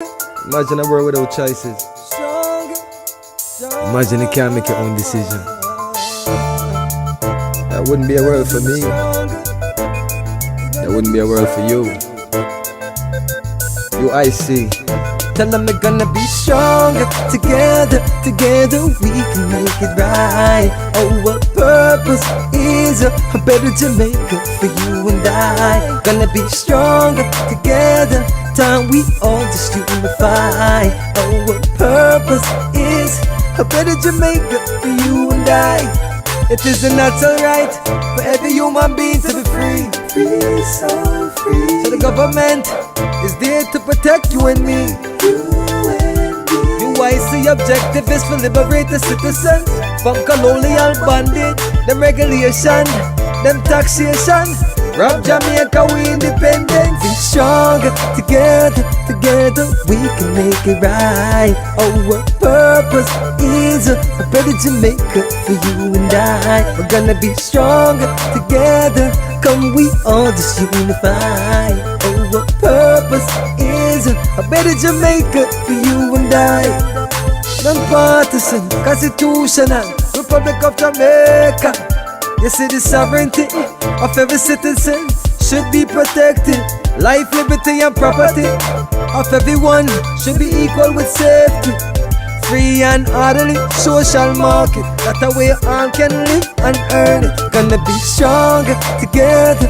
Imagine a world without choices. Imagine you can't make your own decision. That wouldn't be a world for me. That wouldn't be a world for you. You, I see. Tell them we're gonna be stronger. Together we can make it right. Our purpose is a better Jamaica for you and I. Gonna be stronger together. Time we all just unify. Our purpose is a better Jamaica for you and I. It is a natural right for every human being to be free. Free, so free. So the government is there to protect you and me. The objective is to liberate the citizens from colonial bondage, them regulation, them taxation. Rob Jamaica, we independent. Be stronger together we can make it right. Our purpose is a better Jamaica for you and I. We're gonna be stronger together. Come, we all just unify. Our purpose is a better Jamaica for you and I. Non-partisan, constitutional Republic of Jamaica. You see the sovereignty of every citizen should be protected. Life, liberty and property of everyone should be equal with safety. Free and orderly social market, that a way all can live and earn it. Gonna be stronger together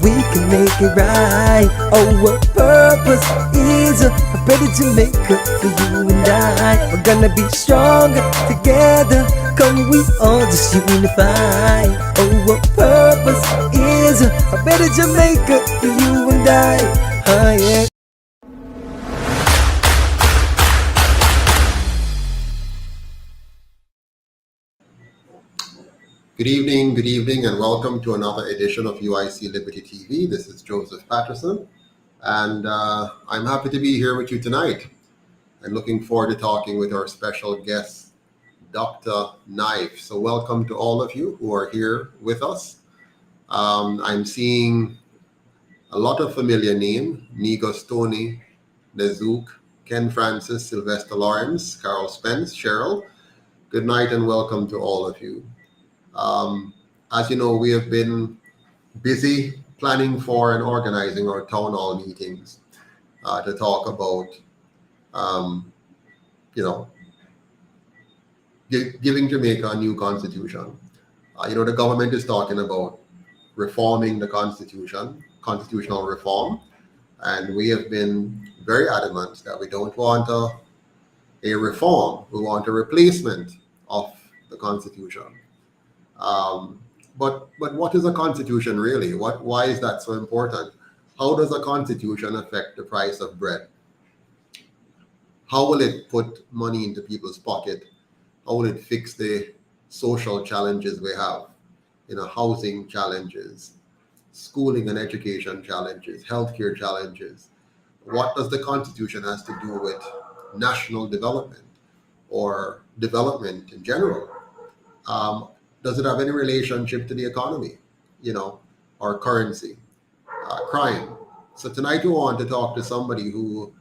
we can make it right. Our purpose is a better Jamaica for you and I. We're gonna be stronger together. Come, we all just unify. Our purpose is a better Jamaica for you and I. Yeah. Good evening, and welcome to another edition of UIC Liberty TV. This is Joseph Patterson, and I'm happy to be here with you tonight. I'm looking forward to talking with our special guest, Dr. Knife. So welcome to all of you who are here with us. I'm seeing a lot of familiar names: Nigo Stoney, Nazook, Ken Francis, Sylvester Lawrence, Carol Spence, Cheryl. Good night and welcome to all of you. As you know, we have been busy planning for and organizing our town hall meetings to talk about, giving Jamaica a new constitution. The government is talking about reforming the constitution, constitutional reform, and we have been very adamant that we don't want a reform. We want a replacement of the constitution. But what is a constitution really? Why is that so important? How does a constitution affect the price of bread? How will it put money into people's pocket? How will it fix the social challenges we have? Housing challenges, schooling and education challenges, healthcare challenges. What does the constitution has to do with national development or development in general? Does it have any relationship to the economy, or currency, crime? So tonight we want to talk to somebody who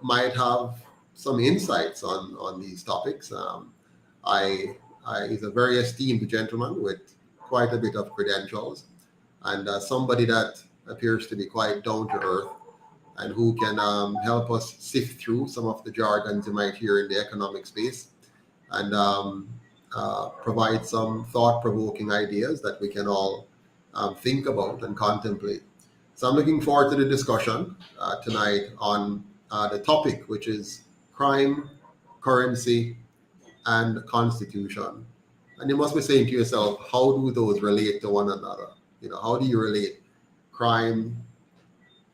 might have some insights on these topics. He's a very esteemed gentleman with quite a bit of credentials, and somebody that appears to be quite down to earth and who can help us sift through some of the jargons you might hear in the economic space and provide some thought-provoking ideas that we can all think about and contemplate. So I'm looking forward to the discussion tonight on the topic, which is crime, currency, and constitution. And you must be saying to yourself, how do those relate to one another? How do you relate crime,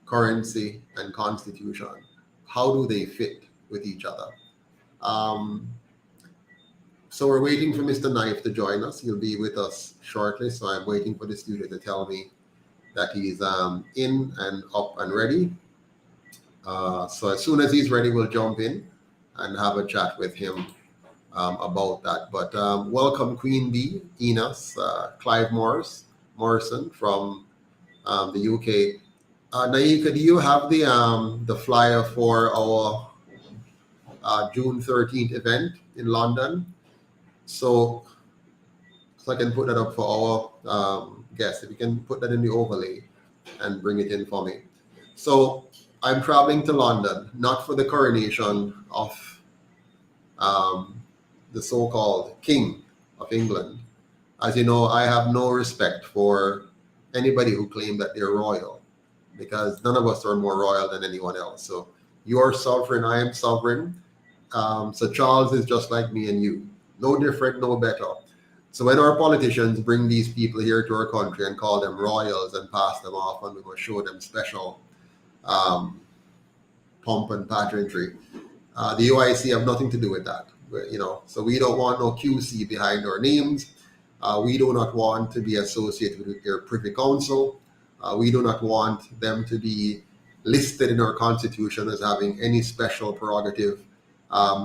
currency, and constitution? How do they fit with each other? So we're waiting for Mr. Knife to join us. He'll be with us shortly. So I'm waiting for the studio to tell me that he's in and up and ready. So as soon as he's ready, we'll jump in and have a chat with him about that. But welcome Queen Bee, Enos, Clive Morrison from the UK. Naika, do you have the flyer for our June 13th event in London? So I can put that up for our guests. If you can put that in the overlay and bring it in for me. So I'm traveling to London, not for the coronation of the so-called King of England. As you know, I have no respect for anybody who claimed that they're royal, because none of us are more royal than anyone else. So you're sovereign, I am sovereign. So Charles is just like me and you, no different, no better. So when our politicians bring these people here to our country and call them royals and pass them off, and we must show them special pomp and pageantry, the UIC have nothing to do with that. So we don't want no QC behind our names. We do not want to be associated with their Privy Council. We do not want them to be listed in our constitution as having any special prerogative.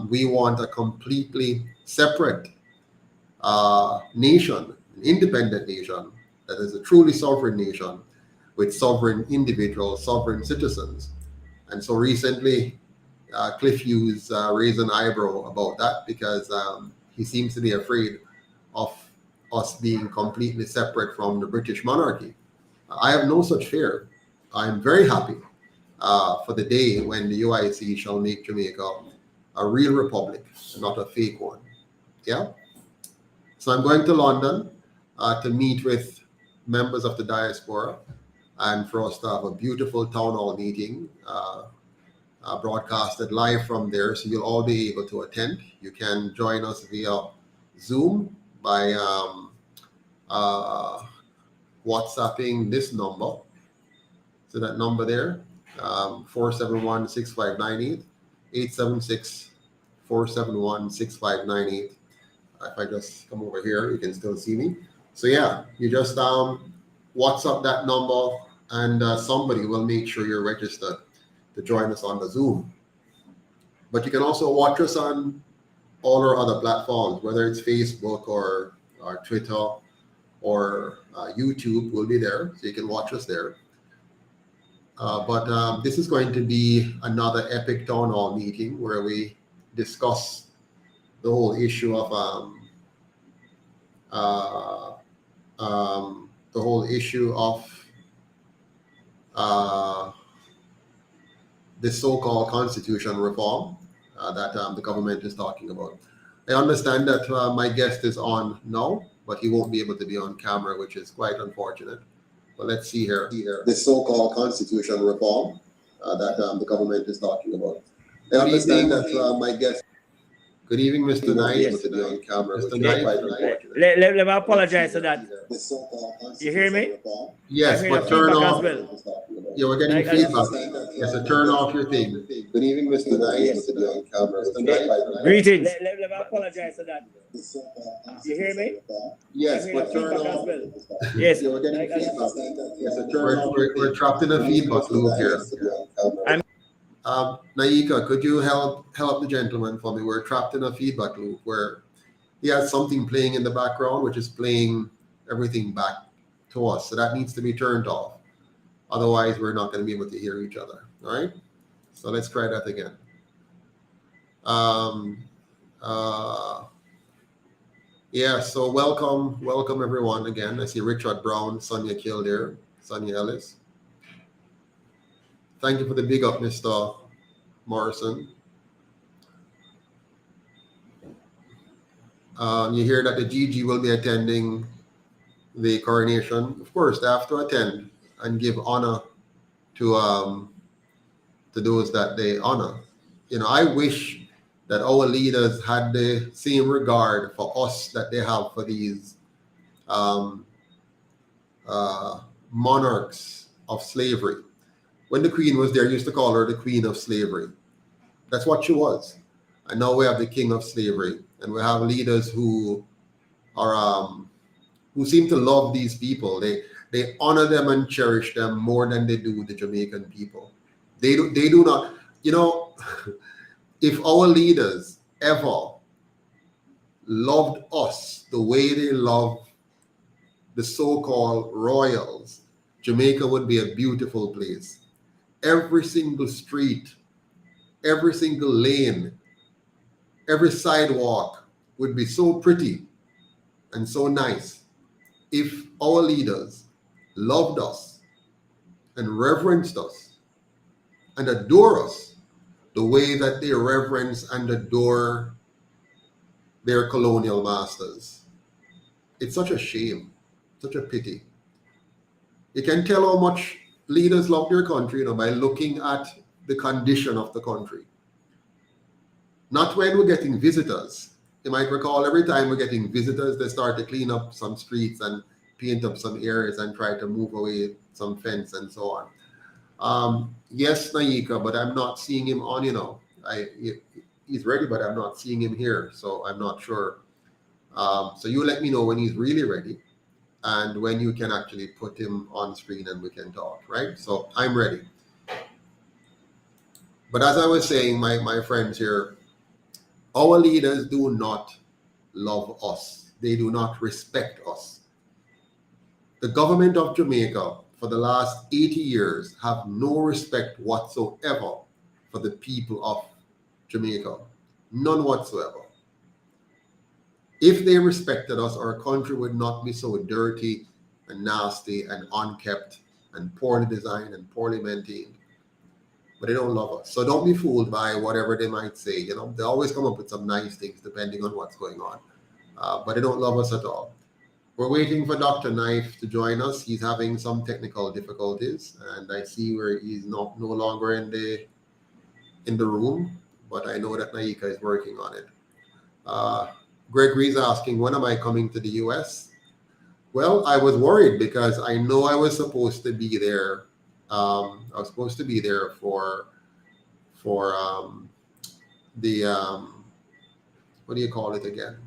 We want a completely separate nation, an independent nation that is a truly sovereign nation with sovereign individuals, sovereign citizens. And so recently, Cliff Hughes raised an eyebrow about that, because he seems to be afraid of us being completely separate from the British monarchy. I have no such fear. I'm very happy for the day when the UIC shall make Jamaica a real republic, not a fake one. Yeah. So I'm going to London to meet with members of the diaspora, and for us to have a beautiful town hall meeting broadcasted live from there. So you'll all be able to attend. You can join us via Zoom by WhatsApping this number. So that number there, 471-6598, 876-471-6598. If I just come over here, you can still see me. So yeah, you just WhatsApp that number, and somebody will make sure you're registered to join us on the Zoom. But you can also watch us on all our other platforms, whether it's Facebook or Twitter or YouTube. Will be there, so you can watch us there. But this is going to be another epic town hall meeting where we discuss the whole issue of the so-called constitution reform that the government is talking about. I understand that my guest is on now, but he won't be able to be on camera, which is quite unfortunate. But let's see here. The so-called constitution reform that the government is talking about. I understand that my guest. Good evening, Mr. Knight. Mr. Knight. Let me apologize for that. You hear me? Yes, but turn off. Well. Yeah, we're getting feedback. Yes, so turn off your thing. Good evening, Mr. Knight. Greetings. Let me apologize for that. You hear me? Yes, but turn off. Well. Yes. Yeah, we're getting feedback. Yes, so we're trapped in a feedback loop here. Naika, could you help the gentleman for me? We're trapped in a feedback loop where he has something playing in the background, which is playing everything back to us. So that needs to be turned off. Otherwise, we're not going to be able to hear each other. All right. So let's try that again. Yeah. So welcome everyone again. I see Richard Brown, Sonia Kildare, Sonia Ellis. Thank you for the big up, Mr. Morrison. You hear that the GG will be attending the coronation. Of course, they have to attend and give honor to those that they honor. I wish that our leaders had the same regard for us that they have for these monarchs of slavery. When the Queen was there, I used to call her the Queen of Slavery. That's what she was. And now we have the King of Slavery, and we have leaders who are who seem to love these people. They honor them and cherish them more than they do the Jamaican people. They do not. If our leaders ever loved us the way they love the so-called royals, Jamaica would be a beautiful place. every single street, every single lane, every sidewalk would be so pretty and so nice if our leaders loved us and reverenced us and adore us the way that they reverence and adore their colonial masters. It's such a shame, such a pity. You can tell how much leaders love their country, by looking at the condition of the country. Not when we're getting visitors. You might recall every time we're getting visitors, they start to clean up some streets and paint up some areas and try to move away some fence and so on. Yes, Naika, but I'm not seeing him on, he's ready, but I'm not seeing him here. So I'm not sure. So you let me know when he's really ready and when you can actually put him on screen and we can talk, right? So I'm ready. But as I was saying, my friends here, our leaders do not love us. They do not respect us. The government of Jamaica for the last 80 years have no respect whatsoever for the people of Jamaica. None whatsoever. If they respected us, our country would not be so dirty and nasty and unkept and poorly designed and poorly maintained. But they don't love us. So don't be fooled by whatever they might say. They always come up with some nice things depending on what's going on. But they don't love us at all. We're waiting for Dr. Knife to join us. He's having some technical difficulties, and I see where he's no longer in the room. But I know that Naika is working on it. Gregory's asking, when am I coming to the US? Well, I was worried because I know I was supposed to be there. I was supposed to be there for the what do you call it again?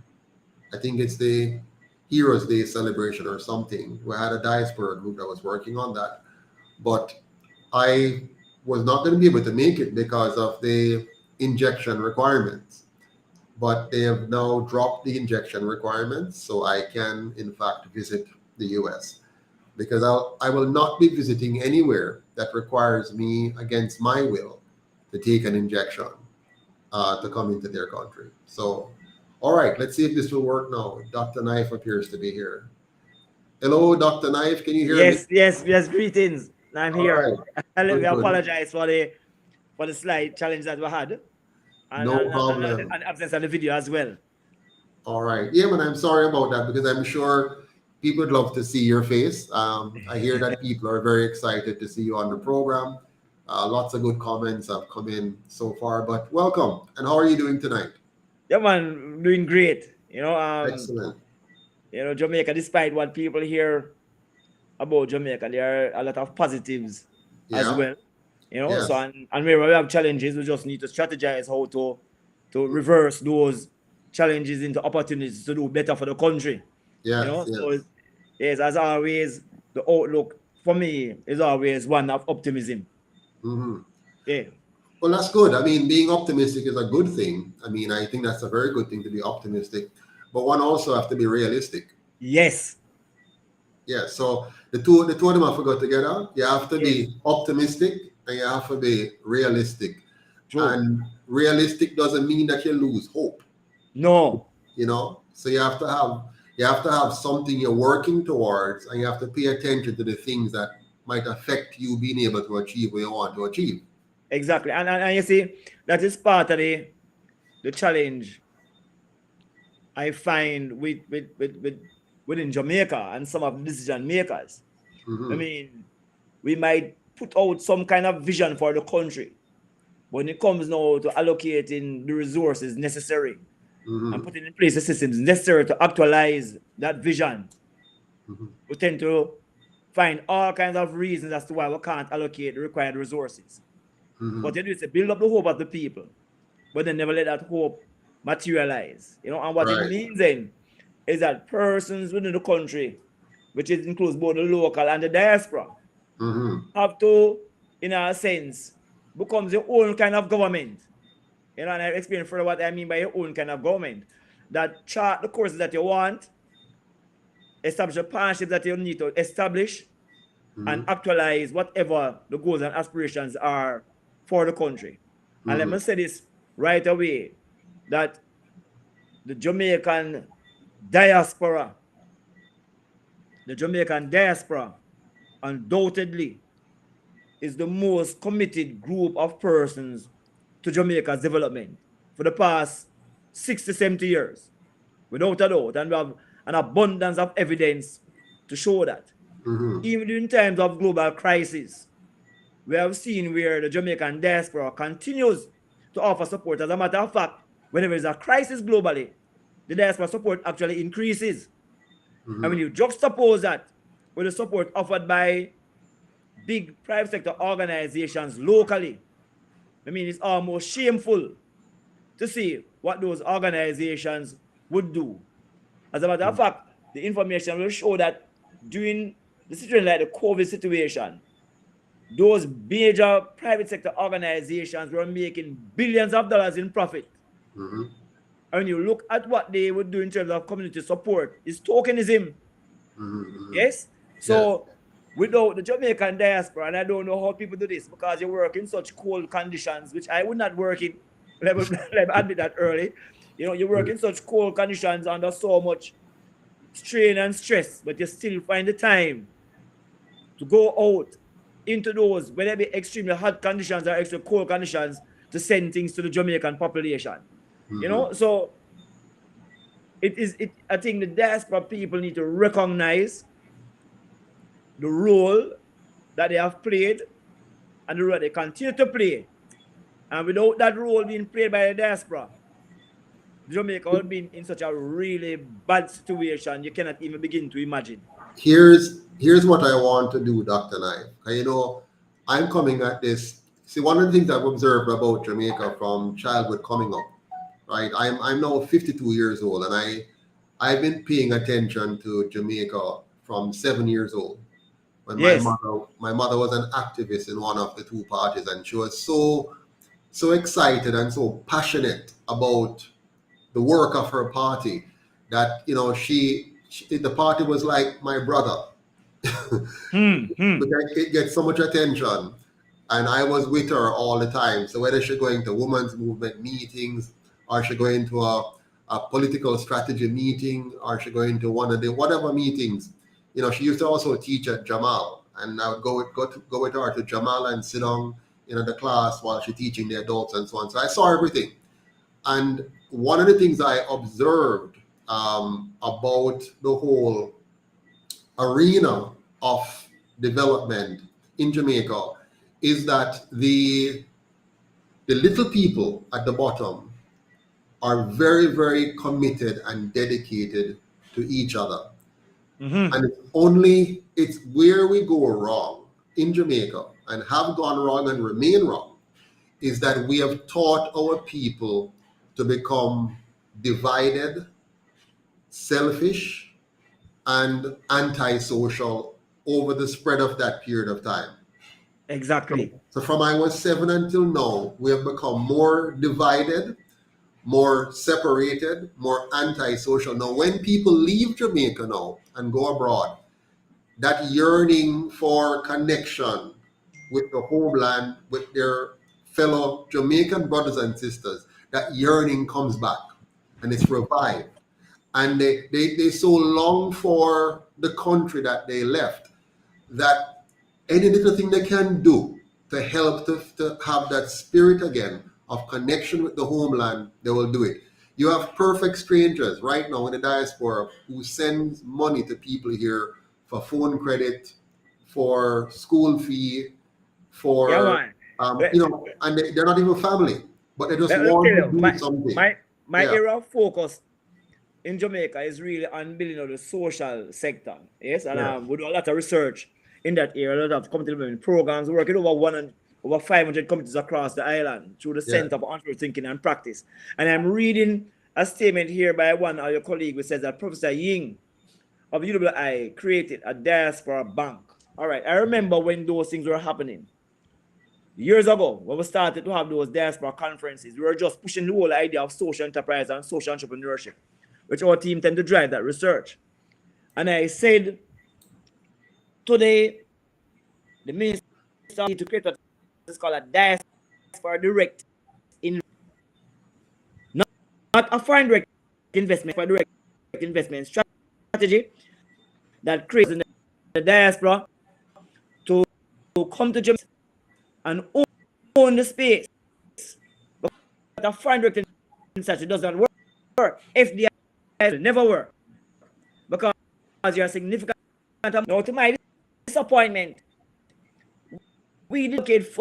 I think it's the Heroes Day celebration or something. We had a diaspora group that was working on that, but I was not going to be able to make it because of the injection requirements. But they have now dropped the injection requirements, so I can in fact visit the US. Because I will not be visiting anywhere that requires me against my will to take an injection to come into their country. So, all right, let's see if this will work now. Dr. Knife appears to be here. Hello, Dr. Knife, can you hear me? Yes, greetings. I'm here. Right. We apologize for the slight challenge that we had. No problem. And absence of the video as well. All right. Yeah, but I'm sorry about that because I'm sure people would love to see your face. I hear that people are very excited to see you on the program. Lots of good comments have come in so far, but welcome. And how are you doing tonight? Yeah, man, doing great. Excellent. Jamaica, despite what people hear about Jamaica, there are a lot of positives as well. Yes. So and where we have challenges, we just need to strategize how to reverse those challenges into opportunities to do better for the country. Yes. So yes, as always, the outlook for me is always one of optimism. Mm-hmm. Yeah. Well, that's good. I mean, being optimistic is a good thing. I mean, I think that's a very good thing to be optimistic, but one also have to be realistic. Yes. Yeah. So the two of them have to go together. You have to be optimistic and you have to be realistic. True. And realistic doesn't mean that you lose hope. No. So you have to have something you're working towards, and you have to pay attention to the things that might affect you being able to achieve what you want to achieve. Exactly. And you see, that is part of the challenge I find within Jamaica and some of the decision makers. Mm-hmm. I mean, we might put out some kind of vision for the country. When it comes now to allocating the resources necessary and putting in place the systems necessary to actualize that vision, we tend to find all kinds of reasons as to why we can't allocate the required resources. But you do is to build up the hope of the people, but then never let that hope materialize. And what it means then is that persons within the country, which includes both the local and the diaspora, have to, in a sense, become their own kind of government. And I explain further what I mean by your own kind of government. That chart the courses that you want, establish the partnership that you need to establish, and actualize whatever the goals and aspirations are for the country. And let me say this right away, that the Jamaican diaspora undoubtedly is the most committed group of persons to Jamaica's development for the past 60, 70 years, without a doubt. And we have an abundance of evidence to show that. Even in times of global crisis, we have seen where the Jamaican diaspora continues to offer support. As a matter of fact, whenever there's a crisis globally, the diaspora support actually increases. And when you juxtapose that with the support offered by big private sector organizations locally, I mean, it's almost shameful to see what those organizations would do. As a matter of fact, the information will show that during the situation like the COVID situation, those major private sector organizations were making billions of dollars in profit. And when you look at what they would do in terms of community support, it's tokenism. Yes? So without the Jamaican diaspora, and I don't know how people do this because you work in such cold conditions, which I would not work in. Let me admit that early. You know, you work in such cold conditions under so much strain and stress, but you still find the time to go out into those, whether it be extremely hot conditions or extremely cold conditions, to send things to the Jamaican population. You know, so I think the diaspora people need to recognize the role that they have played and the role they continue to play. And without that role being played by the diaspora, Jamaica will be in such a really bad situation you cannot even begin to imagine. Here's what I want to do, Dr. Knife. You know, I'm coming at this. See, one of the things I've observed about Jamaica from childhood coming up, right? I'm now 52 years old, and I've been paying attention to Jamaica from 7 years old. When my mother was an activist in one of the two parties, and she was so excited and so passionate about the work of her party that, you know, the party was like my brother. But it gets so much attention, and I was with her all the time. So whether she going to women's movement meetings, or she going to a political strategy meeting, or she going to one of the whatever meetings, you know, she used to also teach at Jamal, and I would go with her to Jamal and sit down in the class while she's teaching the adults and so on. So I saw everything. And one of the things I observed about the whole arena of development in Jamaica is that the little people at the bottom are very, very committed and dedicated to each other. And it's where we go wrong in Jamaica and have gone wrong and remain wrong, is that we have taught our people to become divided, selfish, and antisocial over the spread of that period of time. Exactly. So from I was 7 until now, we have become more divided, more separated, more antisocial. Now, when people leave Jamaica now and go abroad, that yearning for connection with the homeland, with their fellow Jamaican brothers and sisters, that yearning comes back and it's revived. And they so long for the country that they left that any little thing they can do to help to have that spirit again of connection with the homeland, they will do it. You have perfect strangers right now in the diaspora who sends money to people here for phone credit, for school fee, for you know, and they're not even family, but they just want to do something. My area of focus in Jamaica is really on building of the social sector. Yes, and we do a lot of research in that area, a lot of community development programs, working over 500 communities across the island through the Center for Entrepreneurial Thinking and Practice. And I'm reading a statement here by one of your colleagues who says that Professor Ying of UWI created a diaspora bank. All right, I remember when those things were happening. Years ago, when we started to have those diaspora conferences, we were just pushing the whole idea of social enterprise and social entrepreneurship, which our team tend to drive that research. And I said, today, the minister to create what is called a diaspora direct not a foreign direct investment, but direct investment strategy that creates the diaspora to come to Jamaica and own the space. But a foreign direct investment strategy does not work. FDI will never work because you're a significant. Now, to my disappointment, we allocate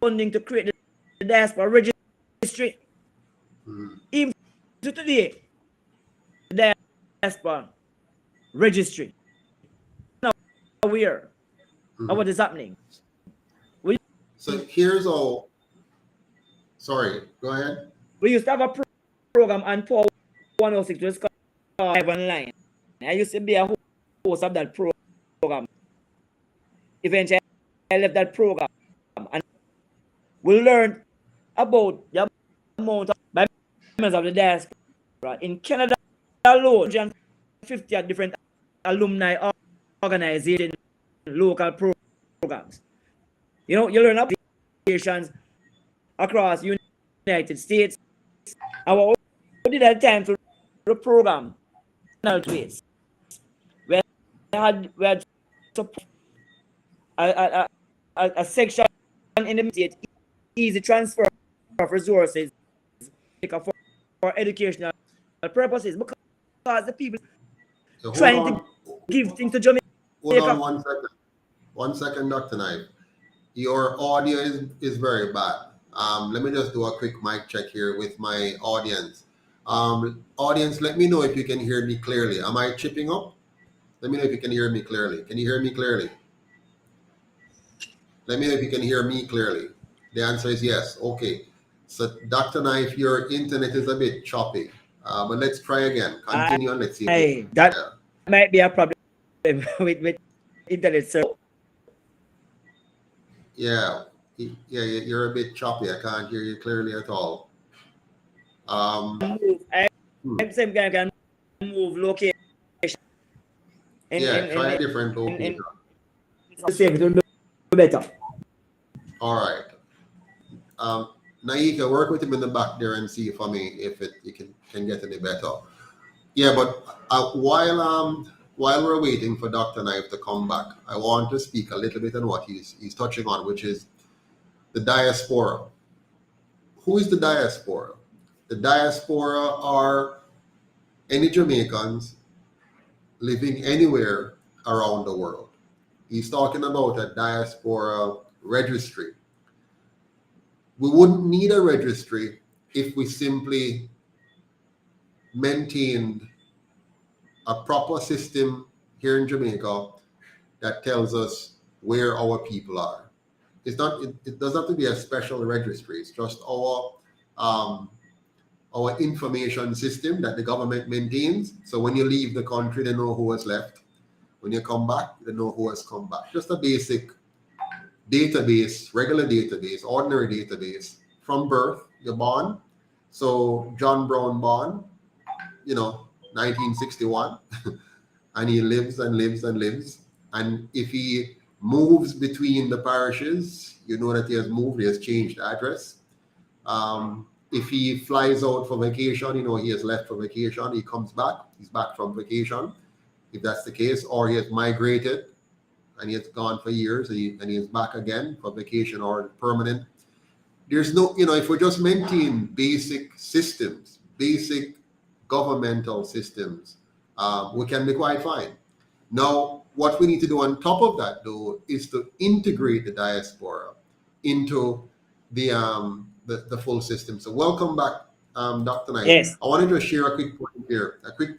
funding to create the diaspora registry. Even to today, the diaspora registry. Now, aware of what is happening. So here's all. Sorry, go ahead. We used to have a program on Power 106 which is called Live Online. I used to be a host of that program. Eventually, I left that program and we learned about the amount of members of the diaspora in Canada alone. 150 different alumni organizations, local programs. You know, you learn applications across United States. Our did that time to the program we had a section in the state, easy transfer of resources for educational purposes because the people So trying to give things to Jamaica. Hold on 1 second. 1 second, Dr. Knife. Your audio is very bad. Let me just do a quick mic check here with my audience. Audience, let me know if you can hear me clearly. Am I chipping up? Let me know if you can hear me clearly. Can you hear me clearly? Let me know if you can hear me clearly. The answer is yes. Okay. So, Dr. Knife, your internet is a bit choppy. But let's try again. Continue and let's see. That might be a problem with internet service. Yeah, you're a bit choppy. I can't hear you clearly at all. I'm saying I can move location. Try a different location. Save it will be better. All right. Naika, work with him in the back there and see for me if you can get any better. Yeah, but while we're waiting for Dr. Knife to come back, I want to speak a little bit on what he's touching on, which is the diaspora. Who is the diaspora? The diaspora are any Jamaicans living anywhere around the world. He's talking about a diaspora registry. We wouldn't need a registry if we simply maintained a proper system here in Jamaica that tells us where our people are. It's not. It doesn't have to be a special registry. It's just our information system that the government maintains. So when you leave the country, they know who has left. When you come back, they know who has come back. Just a basic database, regular database, ordinary database. From birth, you're born. So John Brown born, 1961, and he lives and lives and lives. And if he moves between the parishes, you know that he has moved, he has changed address. If he flies out for vacation, he has left for vacation, he comes back, he's back from vacation, if that's the case, or he has migrated and he has gone for years and he is back again for vacation or permanent. There's no, if we just maintain basic systems, basic governmental systems, we can be quite fine. Now, what we need to do on top of that, though, is to integrate the diaspora into the full system. So welcome back, Dr. Knight. Yes. I want to just share a quick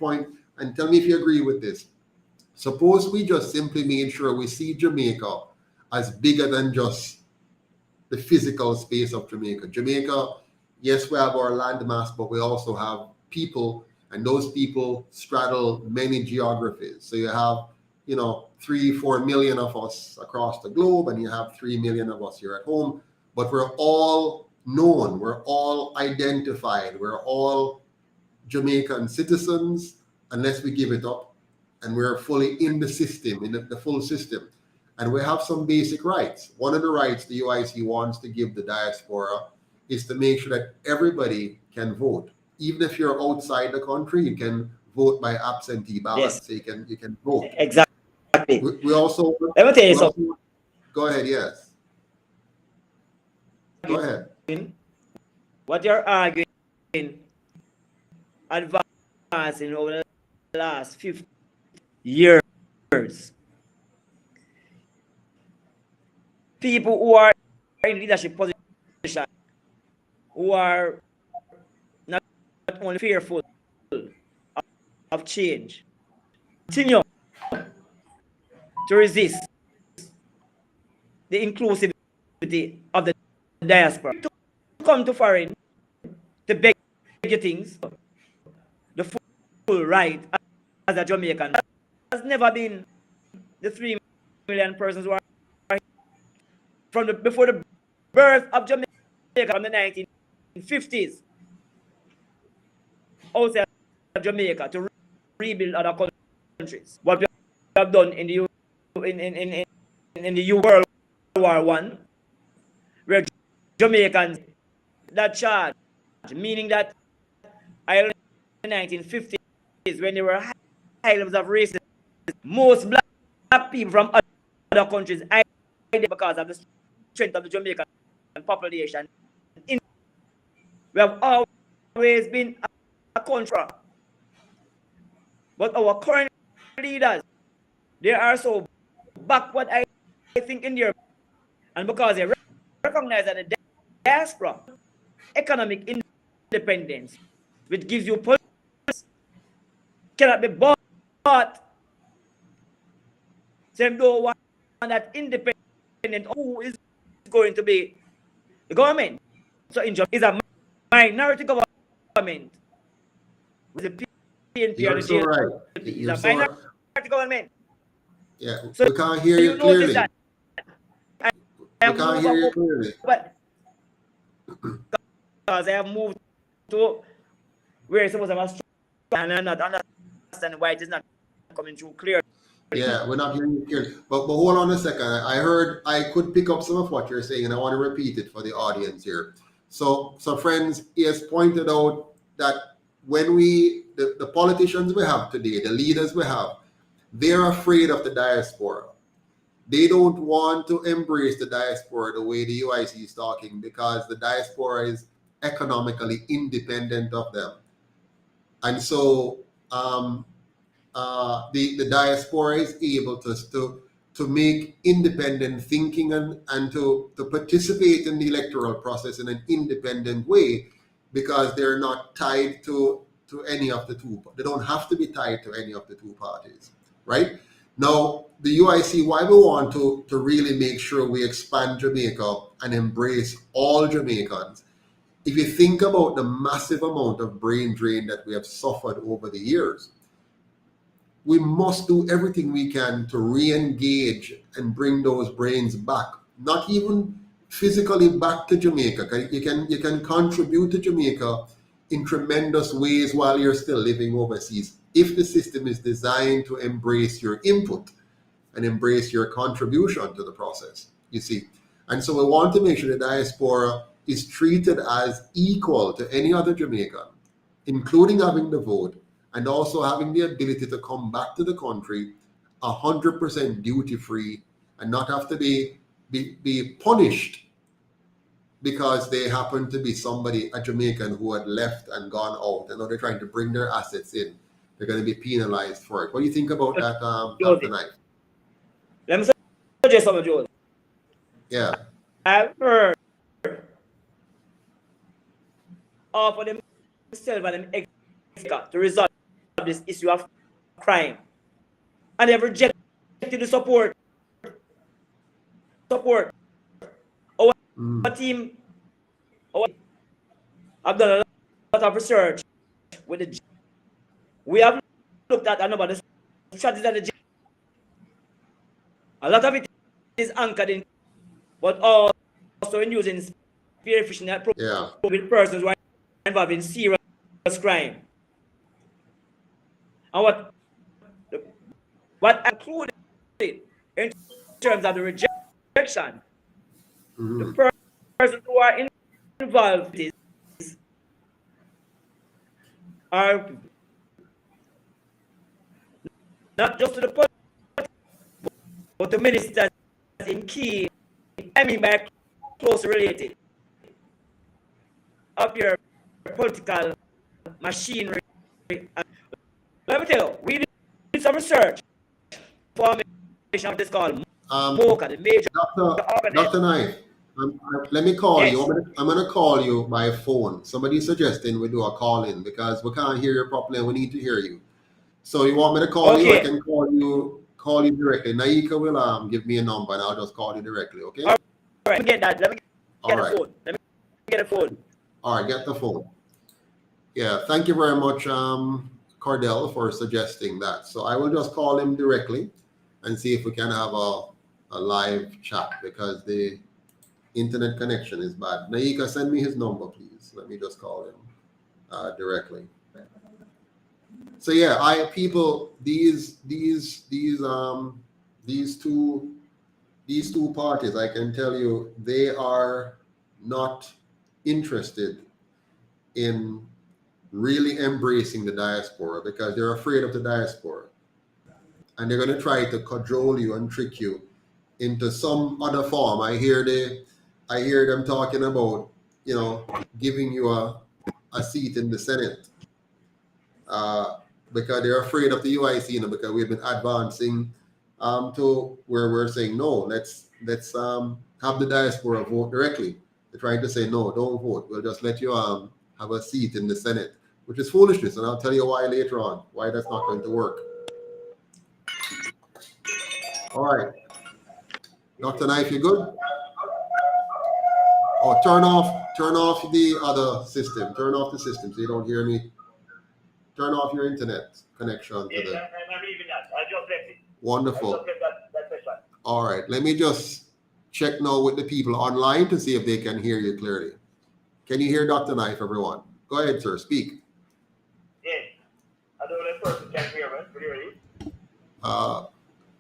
point, and tell me if you agree with this. Suppose we just simply made sure we see Jamaica as bigger than just the physical space of Jamaica. Jamaica, yes, we have our landmass, but we also have people, and those people straddle many geographies. So you have, 3-4 million of us across the globe, and you have 3 million of us here at home, but we're all known, we're all identified, we're all Jamaican citizens, unless we give it up, and we're fully in the system, in the full system. And we have some basic rights. One of the rights the UIC wants to give the diaspora is to make sure that everybody can vote. Even if you're outside the country, you can vote by absentee ballot. Yes. So you can vote. Exactly. We also, Let me tell you something. go ahead, yes. Go ahead. What you're arguing, advancing over the last 50 years. People who are in leadership position, who are not only fearful of change, continue to resist the inclusivity of the diaspora. To come to foreign to beg you things, the full right as a Jamaican has never been the 3 million persons who are from before the birth of Jamaica from the 1950s outside of Jamaica to rebuild other countries. What we have done in the World War I, where Jamaicans that charge, meaning that in the 1950s, when there were high levels of racism, most black people from other countries because of the strength of the Jamaican population. We have always been a contra. But our current leaders, they are so backward, I think, in their, and because they recognize that the diaspora, economic independence, which gives you politics, cannot be bought. Same though one that independent, who is going to be the government? So in Jamaica is a minority government. With the PNP You're so right. You're so right. Government. Yeah, So we can't hear you clearly. That we can't hear you clearly. But because I have moved to where some of them are strong and I'm not understanding why it is not coming through clear. Yeah, we're not hearing you clearly. But hold on a second. I could pick up some of what you're saying, and I want to repeat it for the audience here. So friends, he has pointed out that when the politicians we have today, the leaders we have, they're afraid of the diaspora. They don't want to embrace the diaspora the way the UIC is talking, because the diaspora is economically independent of them. And so the diaspora is able to make independent thinking and to participate in the electoral process in an independent way, because they're not tied to any of the two. They don't have to be tied to any of the two parties, right? Now, the UIC, why we want to really make sure we expand Jamaica and embrace all Jamaicans. If you think about the massive amount of brain drain that we have suffered over the years, we must do everything we can to re-engage and bring those brains back. Not even physically back to Jamaica. You can contribute to Jamaica in tremendous ways while you're still living overseas, if the system is designed to embrace your input and embrace your contribution to the process, you see. And so we want to make sure the diaspora is treated as equal to any other Jamaican, including having the vote, and also having the ability to come back to the country 100% duty-free and not have to be punished because they happen to be a Jamaican who had left and gone out, and now they're trying to bring their assets in. They're going to be penalized for it. What do you think about that, Dr. Knight? Let me suggest something, Joe. Yeah. I've heard of themselves and them to resolve this issue of crime, and they've rejected the support. Our team, I've done a lot of research with the. We have looked at a number of the strategies that a lot of it is anchored in, but also in using spearfishing that with persons who are involved in serious crime. And what included in terms of the rejection, Mm-hmm. the persons who are involved in this are not just to the politics, but the ministers in key, I mean by close related of your political machinery. Let me tell you, we did some research formation of this called MOCA, the major Dr. Knife, let me call you. Yes. I'm going to call you by phone. Somebody's suggesting we do a call in because we can't hear you properly and we need to hear you. So you want me to call you? I Okay. can call you directly. Naika will give me a number and I'll just call you directly, okay? All right, let me get that. Let me get All right. the phone. Let me get a phone. All right, get the phone. Yeah, thank you very much, Cordell, for suggesting that. So I will just call him directly and see if we can have a live chat because the internet connection is bad. Naika, send me his number, please. Let me just call him directly. So yeah, these two parties, I can tell you, they are not interested in really embracing the diaspora because they're afraid of the diaspora. And they're going to try to cajole you and trick you into some other form. I hear them talking about, giving you a seat in the Senate because they're afraid of the UIC, because we've been advancing to where we're saying, no, let's have the diaspora vote directly. They're trying to say, no, don't vote. We'll just let you have a seat in the Senate, which is foolishness. And I'll tell you why later on, why that's not going to work. All right. Dr. Knife, you good? Oh, turn off the other system. Turn off the system so you don't hear me. Turn off your internet connection. Yes, I'm leaving that. I just left it. Wonderful. I just left that session. All right. Let me just check now with the people online to see if they can hear you clearly. Can you hear Dr. Knife, everyone? Go ahead, sir. Speak. Yes. I don't know if person can hear me clearly.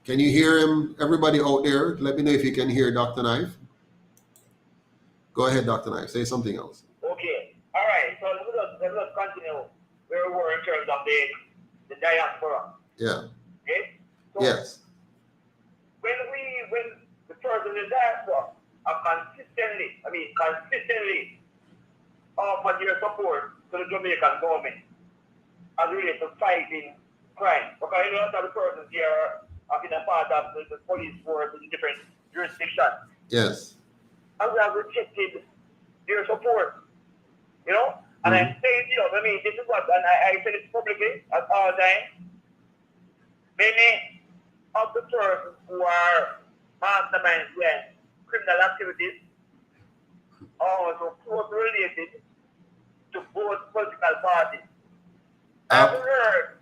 Can you hear him? Everybody out there, let me know if you can hear Dr. Knife. Go ahead, Dr. Knife. Say something else. Okay. All right. So let us continue where we were in terms of the diaspora. Yeah. Okay? So Yes. When the person in the diaspora are consistently offered their support to the Jamaican government as related to fighting crime. Because a lot of the persons here have been a part of the police force in different jurisdictions. Yes. And we have rejected their support. And I'm saying, this is what, and I said it publicly at all times. Many of the persons who are masterminds behind criminal activities are also closely related to both political parties. I've heard.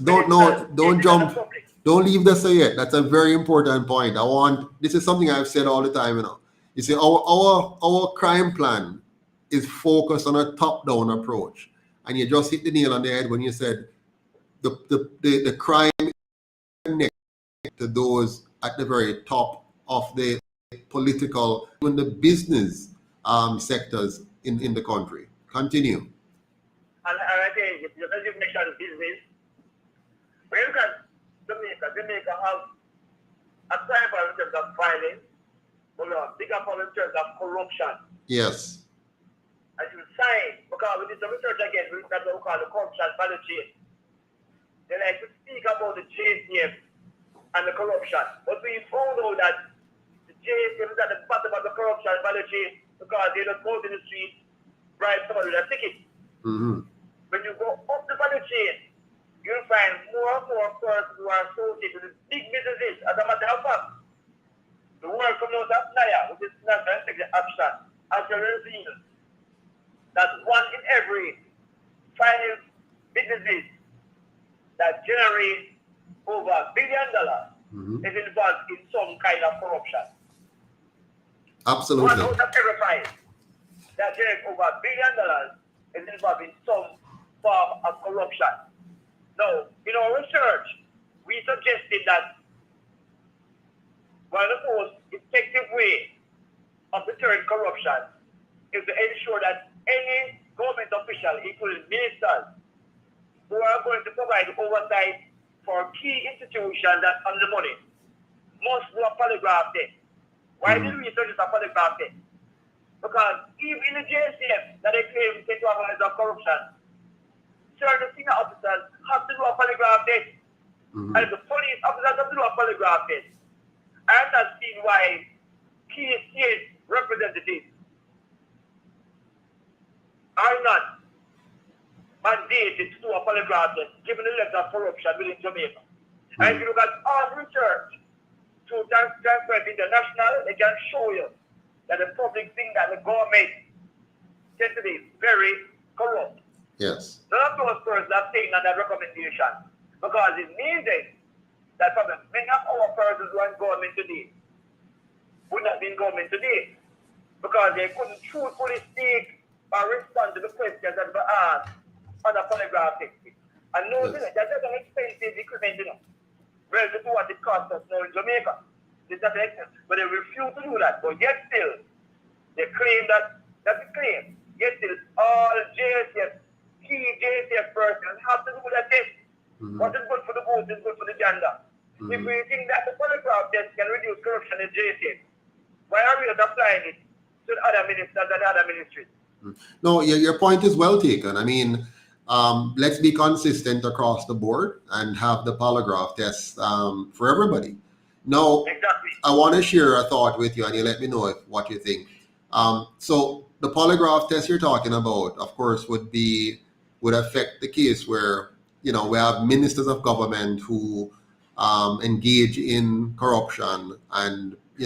Don't jump. Don't leave this yet. That's a very important point. This is something I've said all the time, You see, our crime plan is focused on a top-down approach. And you just hit the nail on the head when you said the crime connected to those at the very top of the political, even the business sectors in the country. Continue. And I think if you make sure the business, when you look at Jamaica have a crime problem in terms of violence, but a bigger problem in terms of corruption. Yes. As you sign, because we did some research again, we look at what we call the corruption value chain. They like to speak about the JCM and the corruption. But we found out that the JCM is at the bottom of the corruption value chain because they don't go to the street, bribe somebody with a ticket. Mm-hmm. When you go up the value chain, you'll find more and more persons who are associated with big businesses. As a matter of fact, the word coming out of NIA, which is National Executive Action, actually reveals that 1 in every 5 businesses that generate over $1 billion is involved in some kind of corruption. Absolutely. 1 out of every 5 that generate over $1 billion is involved in some form of corruption. Now, in our research, we suggested that one of the most effective ways of deterring corruption is to ensure that any government official, including ministers, who are going to provide oversight for key institutions that on the money, must do a polygraph test. Why did we research a polygraph test? Because even in the JCF that they claim to organize corruption, certain senior officers have to do a polygraph test. And if the police officers have to do a polygraph test, I have not seen why key state representatives are not mandated to do a polygraph test given the level of corruption within Jamaica. And if you look at all research to Transparency International, they can show you that the public think that the government tends to be very corrupt. Yes. None of those persons have taken on that recommendation because it means that probably many of our persons who are in government today would not be in government today because they couldn't truthfully speak or respond to the questions that were asked on the polygraph test. And no, that's an expensive equipment, relative to what it costs us now in Jamaica. It's not an expensive, but they refuse to do that. But yet still, they claim that's a claim. Yet still, all JSF, key JSF persons have to do that test. What is good for the vote is good for the gender. If we think that the polygraph test can reduce corruption in JSF, why are we not applying it to the other ministers and other ministries? No, your point is well taken. I mean, let's be consistent across the board and have the polygraph test for everybody. Now, Exactly. I want to share a thought with you, and you let me know what you think. So the polygraph test you're talking about, of course, would affect the case where we have ministers of government who engage in corruption, and they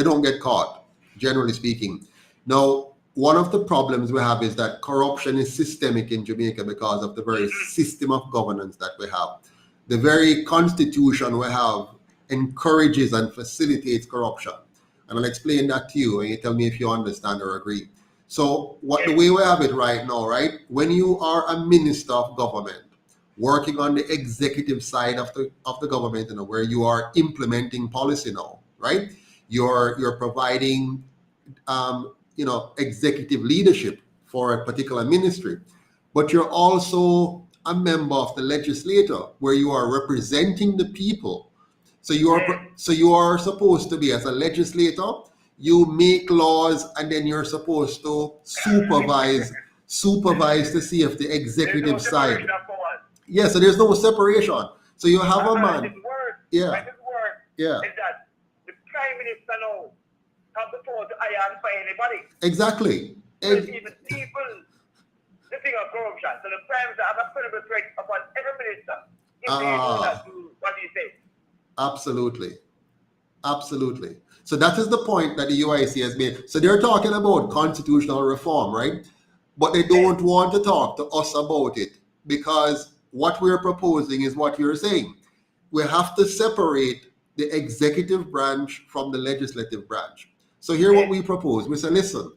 don't get caught, generally speaking. Now, one of the problems we have is that corruption is systemic in Jamaica because of the very system of governance that we have. The very constitution we have encourages and facilitates corruption. And I'll explain that to you, and you tell me if you understand or agree. So the way we have it right now, right? When you are a minister of government, working on the executive side of the government, where you are implementing policy now, right? You're providing executive leadership for a particular ministry, but you're also a member of the legislature where you are representing the people. So you are supposed to be, as a legislator, you make laws, and then you're supposed to supervise to see if the executive side. Yeah, so there's no separation. So you have a man. Yeah. Is that the Prime Minister now have the power to hire and fire anybody. Exactly. Even people, the thing of corruption. So the Prime Minister has a credible threat upon every minister if they do not do what he says. Absolutely. So that is the point that the UIC has made. So they're talking about constitutional reform, right? But they don't want to talk to us about it, because what we're proposing is what you're saying. We have to separate the executive branch from the legislative branch. So here what we propose, we say, listen,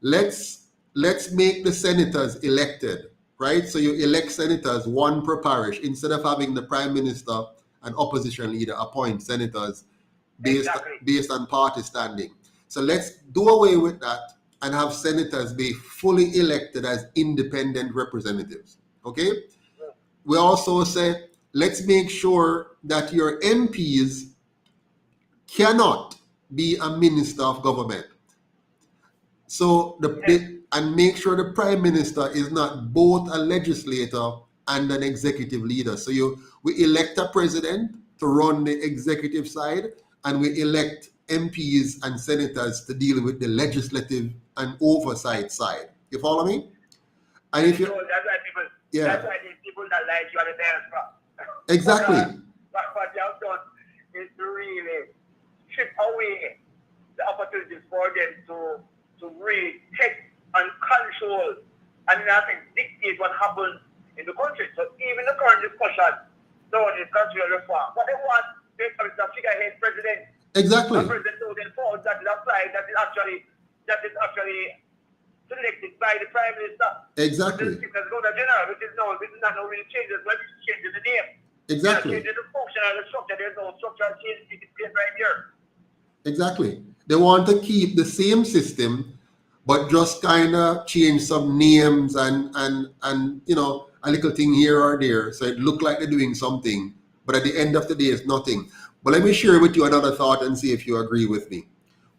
let's make the senators elected, right? So you elect senators, one per parish, instead of having the prime minister and opposition leader appoint senators based on party standing. So let's do away with that and have senators be fully elected as independent representatives, okay? We also say, let's make sure that your MPs cannot be a minister of government. So and make sure the prime minister is not both a legislator and an executive leader. So we elect a president to run the executive side, and we elect MPs and senators to deal with the legislative and oversight side. You follow me? And if you, that's why people, that's why these people that like you are the diaspora. Exactly. What you have done is to really strip away the opportunities for them to really take and control and in effect dictate what happens in the country. So even the current discussion on this constitutional reform, what they want to establish a figurehead president. Exactly. A president who then falls that is applied, that is actually selected by the prime minister. Exactly. The governor general, which is not really changes, but it's changing the name. Exactly. Changing the function and the structure. There's no structural change taking place right Exactly. They want to keep the same system, but just kind of change some names and a little thing here or there, so it look like they're doing something, but at the end of the day, it's nothing. But let me share with you another thought and see if you agree with me.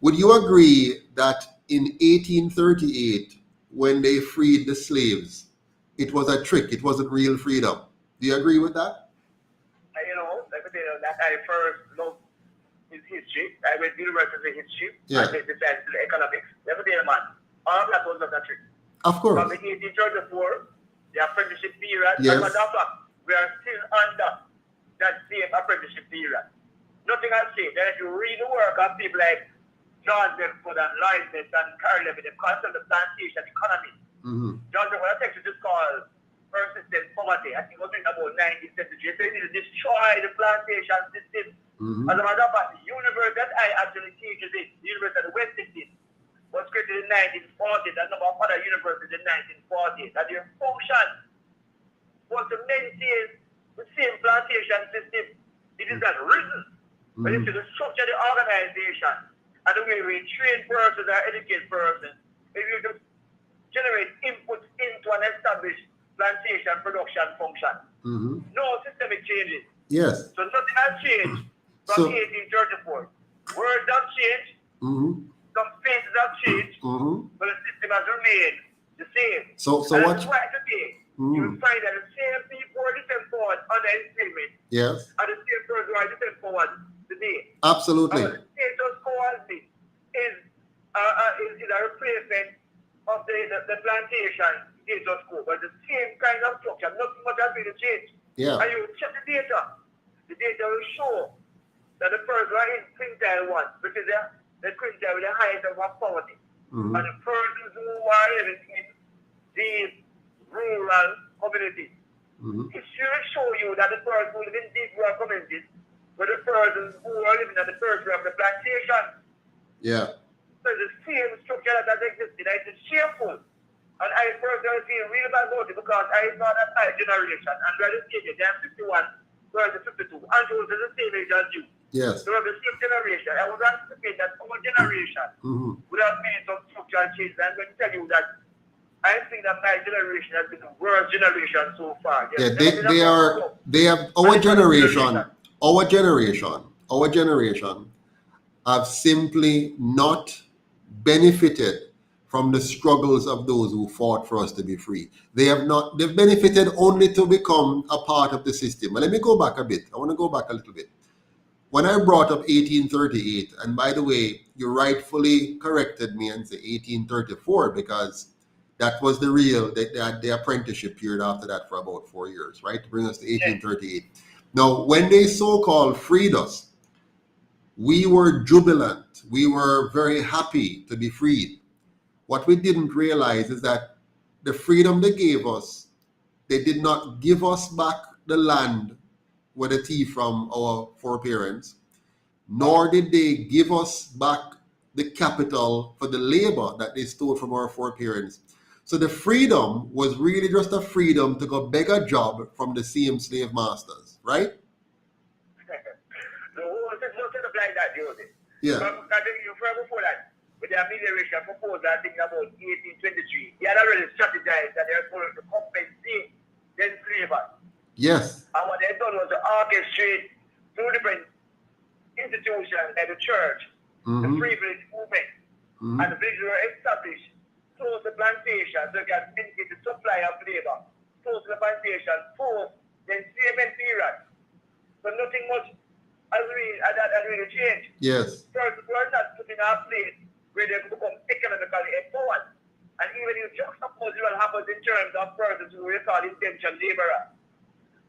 Would you agree that in 1838, when they freed the slaves, it was a trick? It wasn't real freedom. Do you agree with that? Let me tell you that I first loved his history. I went to university history. Yeah. I decided to do economics. Let me tell you, man, all that was not a trick. Of From course. the 1834, the apprenticeship period, Yes. as a matter of fact, we are still under that same apprenticeship period. Nothing has changed. And if you read the work of people like John Bedford and Lloyd Best and Carl Levin, the concept of plantation economy. John Bedford, a text is called Persistent Poverty. I think it was written about 19th century. So it is destroy the plantation system. As a matter of fact, the university that I actually teach is the University of West Indies was created in 1940. A number of other universities in 1940. That their function was to maintain the same plantation system. It is not written, but it's the structure of the organization and the way we train persons or educate persons. If you just generate inputs into an established plantation production function. No systemic changes. Yes. So nothing has changed from 1834. Words have changed, some faces have changed, but the system has remained the same. So and what? that's why today you will find that the same people who are defend forward under enslavement Yes. are the same persons who are defend forward today. Absolutely. The status quo is a replacement of the plantation status quo, but the same kind of structure. Nothing much has been changed. Yeah. And you check the data. The data will show that the persons who are in quintile 1, which is the quintile with the highest of poverty, and the persons who are living in these rural communities. It should show you that the persons who live in these rural communities were the persons who are living at the periphery of the plantation. Yeah. So the same structure that has existed. It's shameful. And I personally feel really bad about it because I am not that my generation. And we are the same age. I'm 51, whereas 52. Andrew is the same age as you. Yes. So we're the same generation. I would anticipate that our generation would have made some structural changes. I'm going to tell you that I think that my generation has been the worst generation so far. Yeah, they have our generation have simply not benefited from the struggles of those who fought for us to be free. They've benefited only to become a part of the system. But let me go back a bit. I want to go back a little bit. When I brought up 1838, and by the way, you rightfully corrected me and said 1834 because that was the apprenticeship period after that for about 4 years, right? To bring us to 1838. Now, when they so-called freed us, we were jubilant. We were very happy to be freed. What we didn't realize is that the freedom they gave us, they did not give us back the land with a thief from our foreparents, nor did they give us back the capital for the labor that they stole from our foreparents. So the freedom was really just a freedom to go beg a job from the same slave masters, right? The whole system like that, Joseph. Yeah. Before that, with the amelioration proposal, I think about 1823, they had already strategized that they were going to compensate the enslavers. Yes. And what they done was to orchestrate through different institutions like the church, the free village movement, and the villages were established close to the plantation so they can mitigate the supply of labor close to the plantation post the enslavement period. So nothing much has really changed. Yes. Persons were not put in a place where they become economically empowered. And even if just suppose what happens in terms of persons who we call indentured laborers.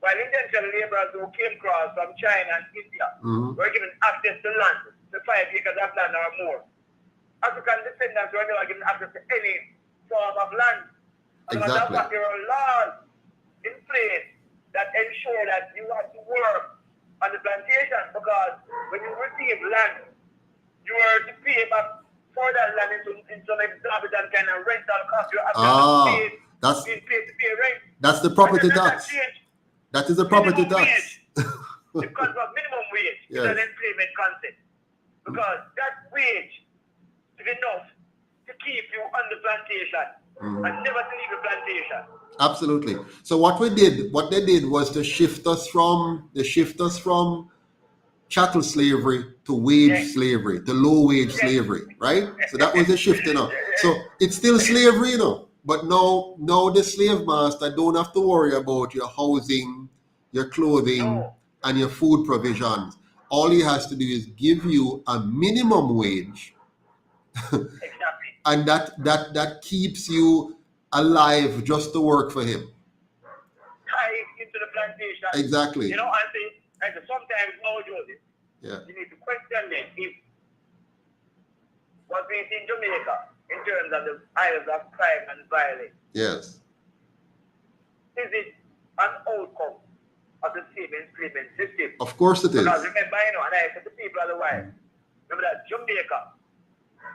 While indentured laborers who came across from China and India were given access to land, to 5 acres of land or more. African descendants were never given access to any form of land. And Exactly. there are laws in place that ensure that you have to work on the plantation because when you receive land, you are to pay back for that land in some exorbitant kind of rental cost. You have to pay rent. That's the property tax. That is the property tax. Because of minimum wage, it's an enslavement concept. because that wage is enough to keep you on the plantation and never to leave the plantation. Absolutely. So what they did was to shift us from chattel slavery to wage slavery, to low wage slavery, right? So that was the shift, So it's still slavery, but now the slave master don't have to worry about your housing, your clothing, and your food provisions. All he has to do is give you a minimum wage, Exactly. and that keeps you alive just to work for him. Tied into the plantation. Exactly. I say sometimes now, Joseph, Yeah. you need to question them if what we see in Jamaica in terms of the isles of crime and violence, Yes. is it an outcome of the same enslavement system? Of course it is. Because remember, and I said to people otherwise, remember that Jamaica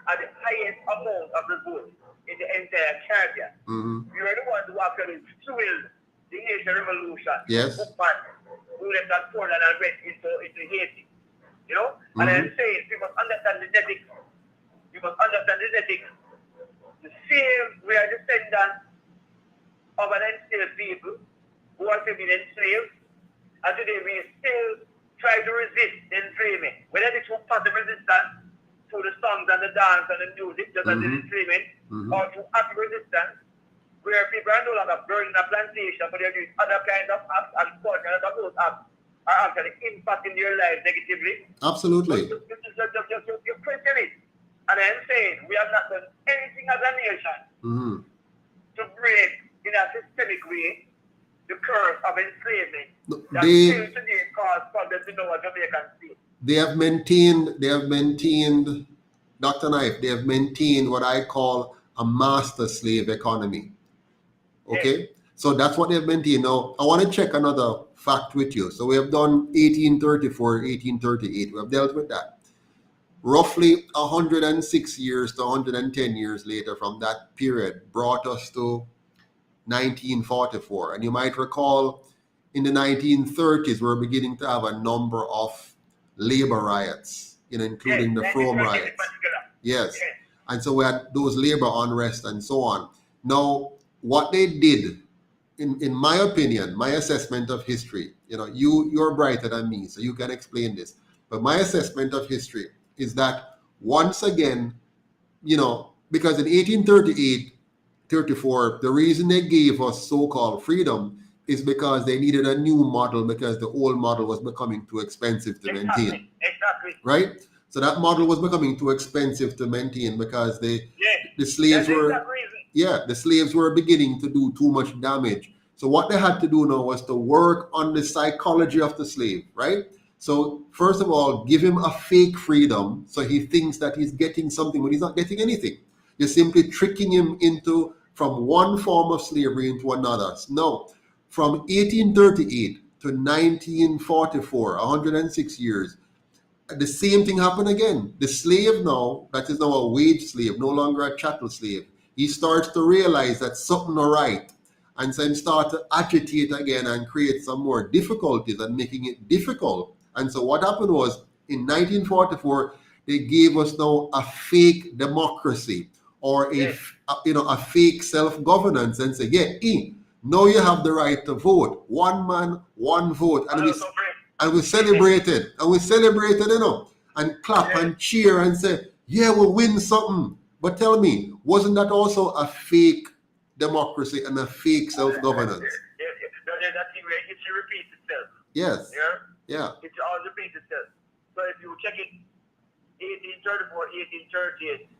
had the highest amount of revolt in the entire Caribbean. We were the ones who actually fueled the Haitian Revolution. Yes. Who left that Portland and went into Haiti. And I'm saying we must understand the genetics. You must understand the genetics. The same, we are descendants of an enslaved people who have been enslaved, and today we still try to resist the enslavement. Whether it's through passive resistance, through the songs and the dance and the music, just as the enslavement, or through active resistance, where people are no longer burning a plantation, but they're doing other kinds of acts and culture, and those acts are actually impacting their lives negatively. Absolutely. You question it. And I'm saying we have not done anything as a nation to break in a systemic way the curse of enslavement that still today cause problems in our Jamaican state. They have maintained, Dr. Knife, they have maintained what I call a master slave economy. Okay? Yes. So that's what they've maintained. Now, I want to check another fact with you. So we have done 1834, 1838. We have dealt with that. Roughly 106 years to 110 years later from that period brought us to 1944. And you might recall in the 1930s, we're beginning to have a number of labor riots, including the Frome riots. Yes. And so we had those labor unrest and so on. Now, what they did, in my opinion, my assessment of history, you're brighter than me, so you can explain this. But my assessment of history is that once again, because in 1838, 34, the reason they gave us so-called freedom is because they needed a new model because the old model was becoming too expensive to maintain. Exactly. Right? So that model was becoming too expensive to maintain because the slaves the slaves were beginning to do too much damage. So what they had to do now was to work on the psychology of the slave, right? So first of all, give him a fake freedom so he thinks that he's getting something when he's not getting anything. You're simply tricking him from one form of slavery into another. No, from 1838 to 1944, 106 years, the same thing happened again. The slave now, that is now a wage slave, no longer a chattel slave, he starts to realize that something not right. And so he starts to agitate again and create some more difficulties and making it difficult. And so what happened was, in 1944, they gave us now a fake democracy or a fake self-governance and say, now you have the right to vote. One man, one vote. And we celebrated, and clap and cheer and say, we'll win something. But tell me, wasn't that also a fake democracy and a fake self-governance? That thing where history repeats itself. Yes. Yeah. It all repeats itself. So if you check it, 1834, 1838,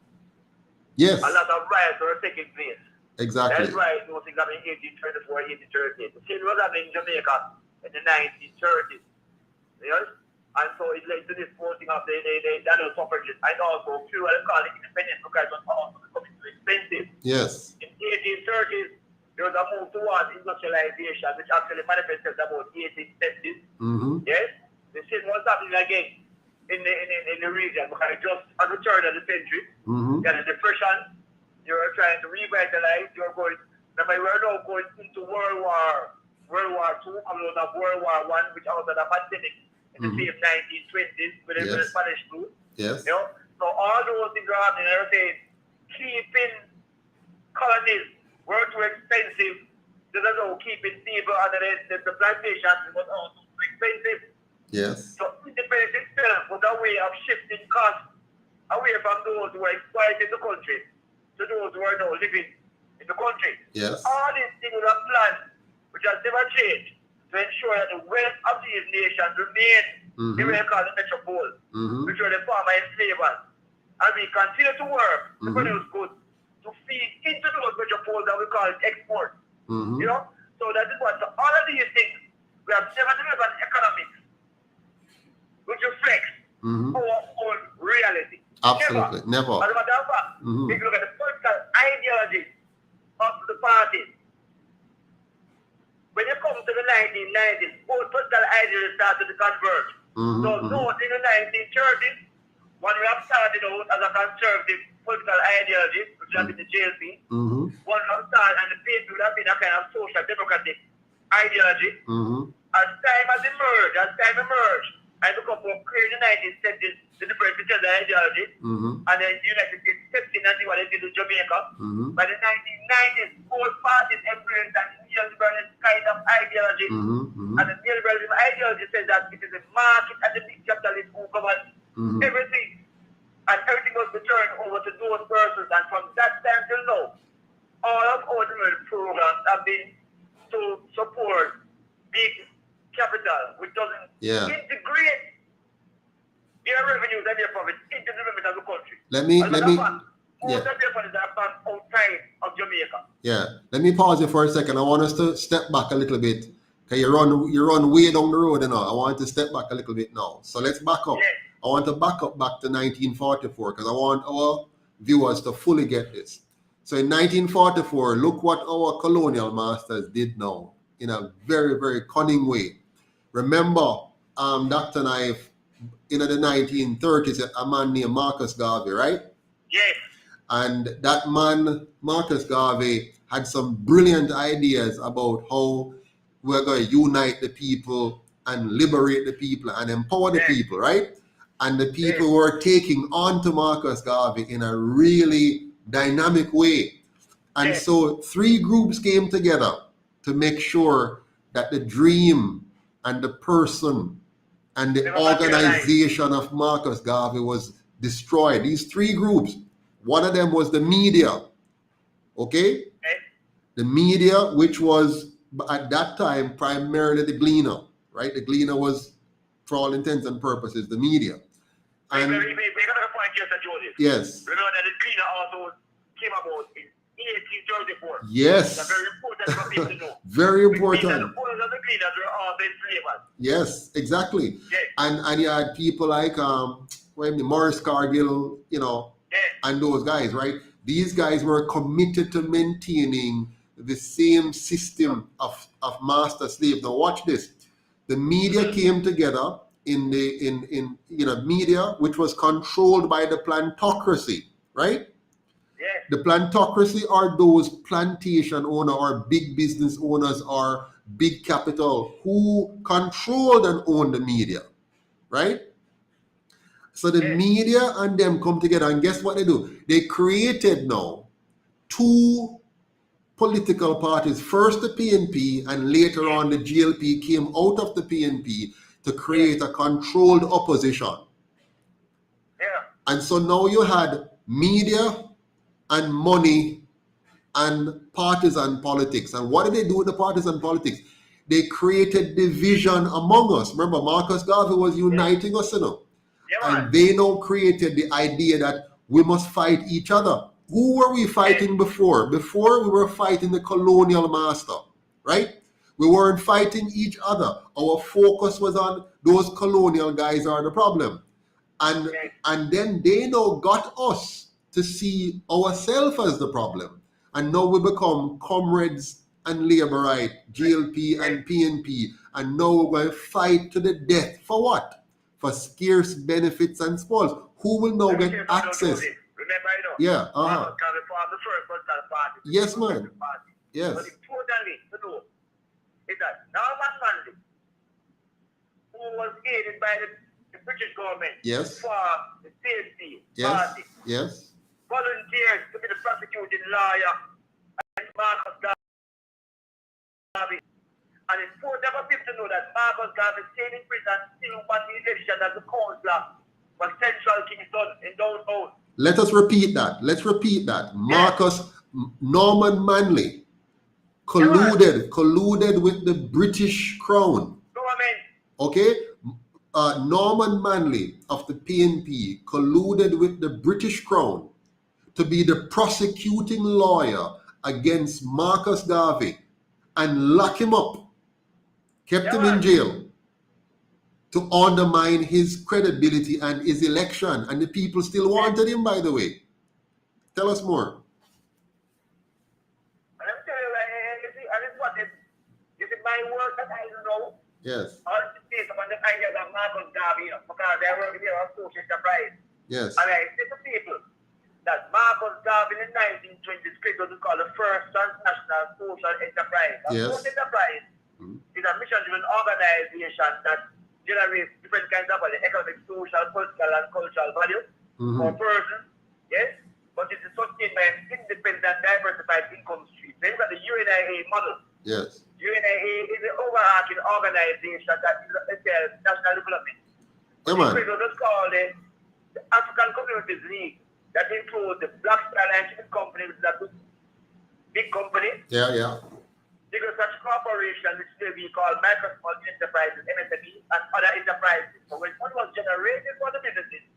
yes, a lot of riots were taking place. Exactly. That's why most things happened in 1834, 1838. The same was happening in Jamaica in the 1930s. Yes? And so it led to this voting of the adult suffragists and also fuel and call it independence because it was also becoming too expensive. Yes. In the 1830s, there was a move towards industrialization, which actually manifested about 1870s. Yes? The same was happening again in the region because just at the turn of the century, you had a depression, you were trying to revitalize, you were going, remember, we were now going into World War II, coming out of World War I, which also had a pandemic in the same 1920s with the Spanish flu. Yes. You know? So all those things are happening. I say keeping colonies were too expensive. This is how keeping people under the plantations was also too expensive. Yes. So independence itself was a way of shifting costs away from those who are exploiting the country to those who are now living in the country. Yes. All these things are planned, which has never changed, to ensure that the wealth of these nations remain in what they call the metropole, which are the former enslavers. And we continue to work to produce goods to feed into those metropoles that we call export. You know? So that is what, so all of these things, we have never delivered economics which reflects our own reality. Absolutely. Never. As a matter of fact, if you look at the political ideology of the parties, when you come to the 1990s, both political ideologies started to converge. So note in the 1930s, when we have started out as a conservative political ideology, which has been the JLP, one have started and the PNP would have been a kind of social democratic ideology. As time emerged, and become more clear in the 1970s, the difference between the ideology, and then the United States stepped in and did what they did in Jamaica. By the 1990s, both parties embraced that neoliberalist kind of ideology. And the neoliberalism ideology says that it is the market and the big capitalists who govern everything. And everything must be turned over to those persons. And from that time till now, all of our development programs have been to support big capital, which doesn't integrate their revenues and their profits into the development of the country. Most of their funds are found outside of Jamaica. Yeah. Let me pause you for a second. I want us to step back a little bit. Okay, you run way down the road and I want to step back a little bit now. So let's back up. Yes. I want to back to 1944 because I want our viewers to fully get this. So in 1944, look what our colonial masters did now in a very, very cunning way. Remember, Dr. Knife, in the 1930s, a man named Marcus Garvey, right? Yes. And that man, Marcus Garvey, had some brilliant ideas about how we're going to unite the people and liberate the people and empower the people, right? And the people were taking on to Marcus Garvey in a really dynamic way. And so 3 groups came together to make sure that the dream and the person and the organization of Marcus Garvey was destroyed. These 3 groups. One of them was the media. Okay? The media, which was at that time primarily the Gleaner, right? The Gleaner was, for all intents and purposes, the media. And we're going to point here, Sir Joseph. yes. Remember that the Gleaner also came about in 1834. Yes. That's very important for people to know. Very important. The owners of the Gleaners were all enslavers. Yes, exactly. Yes. And you had people like Morris Cargill, and those guys, right? These guys were committed to maintaining the same system of master slave. Now watch this. The media came together in media which was controlled by the plantocracy, right? Yes. The plantocracy are those plantation owners or big business owners or big capital who controlled and own the media, right? So the media and them come together, and guess what they do? They created now 2 political parties. First the PNP, and later on the GLP came out of the PNP to create a controlled opposition. Yeah. And so now you had media and money and partisan politics. And what did they do with the partisan politics? They created division among us. Remember, Marcus Garvey was uniting us, and they now created the idea that we must fight each other. Who were we fighting before? Before we were fighting the colonial master, right? We weren't fighting each other. Our focus was on those colonial guys are the problem. And then they now got us to see ourselves as the problem. And now we become comrades and laborite, GLP and PNP. And now we're going to fight to the death. For what? For scarce benefits and spoils. Who will now get access? Remember, Yeah, the first political party. Yes, man. Yes. But importantly to know is that Norman Manley, who was aided by the British government Yes. for the safety Yes. party Yes. volunteers to be the prosecuting lawyer against Marcus Garvey. And it's important for people to know that Marcus Garvey stayed in prison still won the election as a councillor for Central Kingston in downtown. Let us repeat that. Let's repeat that. Marcus Norman Manley colluded with the British Crown. Government. Okay? Norman Manley of the PNP colluded with the British Crown to be the prosecuting lawyer against Marcus Garvey and lock him up, kept him in jail to undermine his credibility and his election. And the people still wanted him, by the way. Tell us more. And I'm telling you, you see, and it's what it is my work that I know. Yes. All the based upon the ideas of Marcus Garvey, because they work here on social enterprise. Yes. And I say to people that Marcus Garvey in the 1920s created what is called the first transnational social enterprise. A Yes. social enterprise is a mission-driven organization that generates different kinds of value, economic, social, political, and cultural value for persons, yes? But it is sustained by an independent, diversified income stream. Then you've got the UNIA model. Yes. UNIA is the overarching organization that entails national development. Come on. What is called the African Communities League, that includes the Black Star Line Shipping Company, which is a big company. Yeah, yeah. There is such corporation which may be called micro small enterprises, MSME, and other enterprises. So when money was generated for the businesses,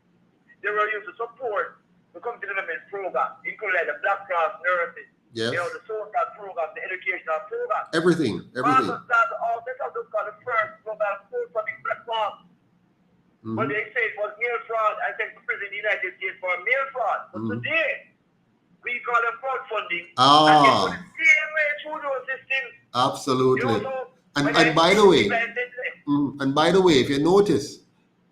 they were used to support the community development program, including like the Black Cross nurses, Yes. the social program, the educational program. Everything. Marcus Garvey also called the first global crowdfunding platform. But they say it was mail fraud. I sent to prison in the United States for mail fraud. But today, we call them crowdfunding. And it was the same way through those systems. Absolutely. You know, And by the way, and by the way, if you notice,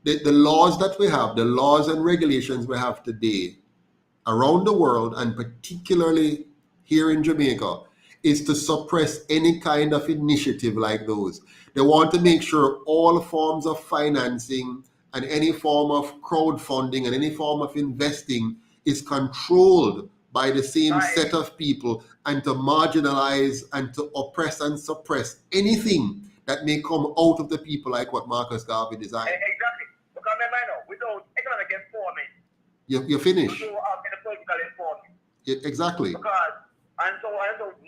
the laws that we have, the laws and regulations we have today around the world, and particularly here in Jamaica, is to suppress any kind of initiative like those. They want to make sure all forms of financing and any form of crowdfunding and any form of investing is controlled by the same set of people, and to marginalize and to oppress and suppress anything that may come out of the people, like what Marcus Garvey designed. Exactly. Because remember, without economic empowerment, You finish. you have political empowerment. Exactly. Because, and so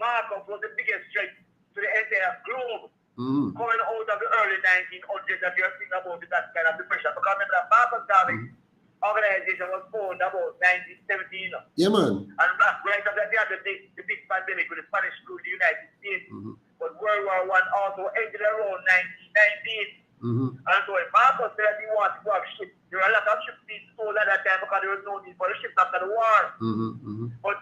Marcus was the biggest threat to the entire globe. Coming out of the early 1900s that you're thinking about that kind of depression. Because remember that Marcus Garvey organization was formed about 1917. Yeah, man. And right after that, they had the big pandemic with the Spanish flu in the United States. But World War I also ended around 1919. And so when Marcus said that he wanted to have ships, there were a lot of ships being sold at that time because there was no need for the ships after the war. But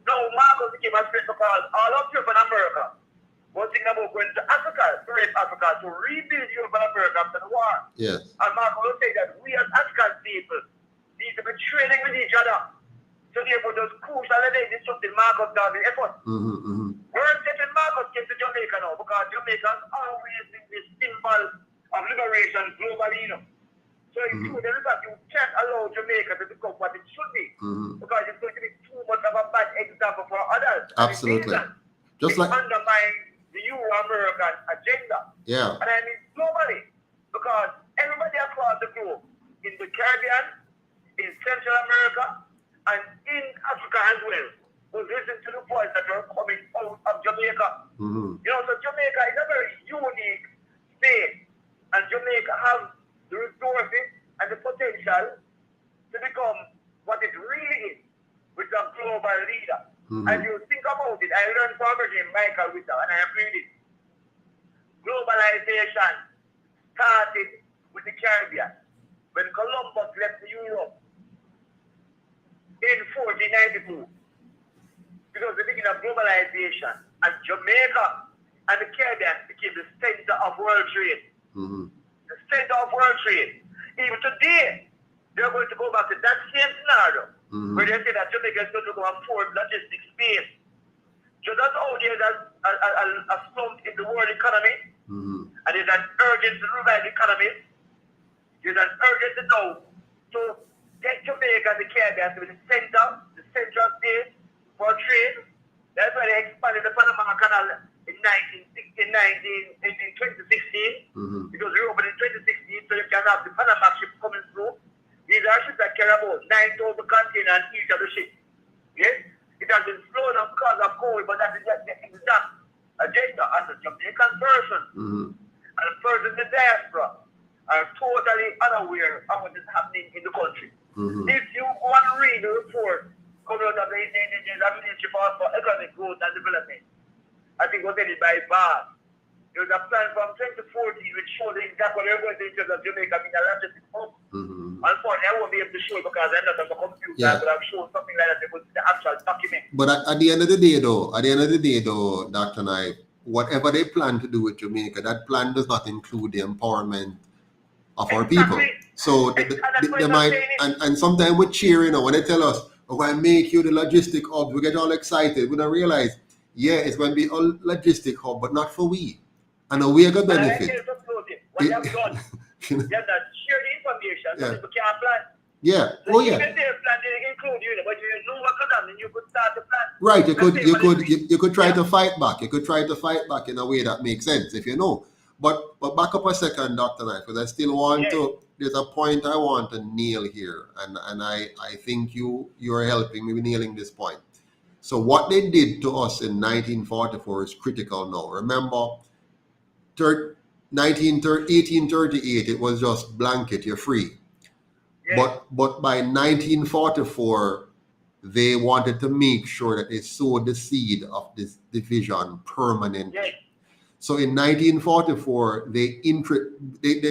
now Marcus became a threat because all of Europe and America was thinking about going to Africa, to rape Africa, to rebuild Europe and America after the war. Yes. And Marcus will say that we as African people need to be trading with each other. So therefore, those crucial elements disrupted Marcus Garvey's effort. We're saying Marcus came to Jamaica now because Jamaicans always been the symbol of liberation globally. So if you can't allow Jamaica to become what it should be, because it's going to be too much of a bad example for others. Absolutely. Just like undermine the Euro-American agenda. Yeah. And I mean globally, because everybody across the globe, in the Caribbean, in Central America, and in Africa as well, was listening to the voice that were coming out of Jamaica. So Jamaica is a very unique state, and Jamaica has the resources and the potential to become what it really is, which is a global leader. And you think about it, I learned from Michael Witter, and I agree with it. Globalization started with the Caribbean. When Columbus left Europe in 1492, it was the beginning of globalization, and Jamaica and the Caribbean became the center of world trade. The center of world trade. Even today, they're going to go back to that same scenario, where they say that Jamaica is going to go and forward logistics space. So that's how there's a slump in the world economy, and there's an urgency to revive the economy. There's an urgency now to get Jamaica and the Caribbean to be the central state for trade. That's why they expanded the Panama Canal in 2016. It was reopened in 2016, so you can have the Panama ship coming through. These are ships that carry about 9,000 containers on each of the ships. Yes? It has been slowed down because of COVID, but that is just the exact agenda as a Jamaican person. And the person in the diaspora are totally unaware of what is happening in the country. If you want to read the report coming out of the Ministry for Economic Growth and Development, I think it was headed by Bob. There was a plan from 2014 which showed exactly what they're going to do in terms of Jamaica being a logistic hub. Unfortunately, I won't be able to show it because I'm not on the computer, but I've shown something like that. It was the actual document. But at the end of the day, though, Dr. Knife, whatever they plan to do with Jamaica, that plan does not include the empowerment of our people. So they might, and sometimes we're cheering, when they tell us, we're going to make you the logistic hub, we get all excited. We don't realize, it's going to be a logistic hub, but not for we. And we are going to benefit. What you have done, you have to share the information so people can plan. Yeah. So even their plan didn't include you, but you know what could happen, you could start the plan. Right, you could try to fight back. You could try to fight back in a way that makes sense, if you know. But back up a second, Dr. Knife, because I still want to. There's a point I want to nail here, and I think you're helping me nailing this point. So what they did to us in 1944 is critical now. Remember, 1838, it was just blanket, you're free. But by 1944, they wanted to make sure that they sowed the seed of this division permanently. So in 1944, they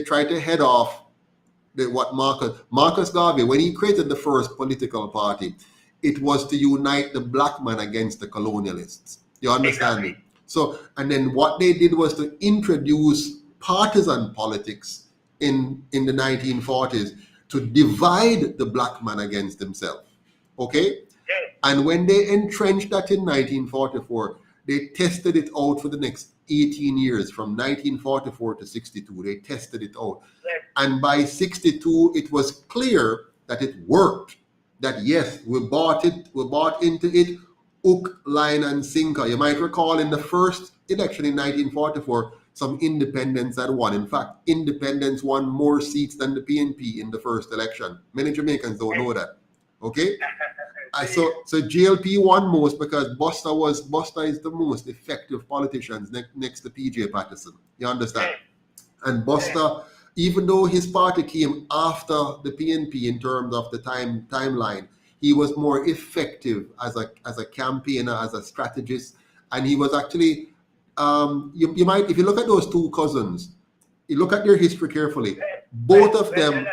tried to head off what Marcus Garvey, when he created the first political party, it was to unite the black man against the colonialists. You understand me? So, and then what they did was to introduce partisan politics in the 1940s to divide the black man against himself. Okay? And when they entrenched that in 1944, they tested it out for the next 18 years, from 1944 to 62. They tested it out. And by 62, it was clear that it worked. That yes, we bought into it, hook, line, and sinker. You might recall in the first election in 1944, some independents had won. In fact, independents won more seats than the PNP in the first election. Many Jamaicans don't know that. Okay? So JLP won most because Buster is the most effective politician next to PJ Patterson. You understand? And Buster, even though his party came after the PNP in terms of the timeline, he was more effective as a campaigner, as a strategist, and he was actually you might, if you look at those two cousins, you look at their history carefully, both of them.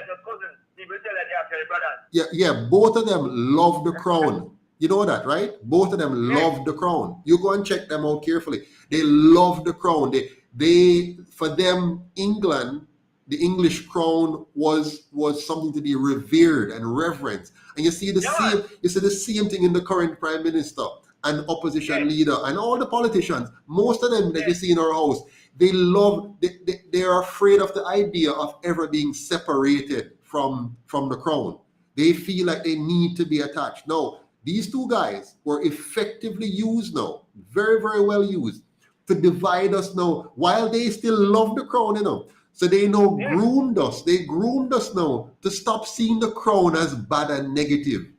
Both of them love the crown. You know that, right? Both of them love the crown. You go and check them out carefully. They love the crown. They for them, England, the English crown was something to be revered and reverenced. And you see the same thing in the current prime minister and opposition leader and all the politicians. Most of them that you see in our house, they are afraid of the idea of ever being separated from the crown. They feel like they need to be attached. Now, these two guys were effectively used now, very, very well used, to divide us now, while they still love the crown, So they now groomed us. They groomed us now to stop seeing the crown as bad and negative.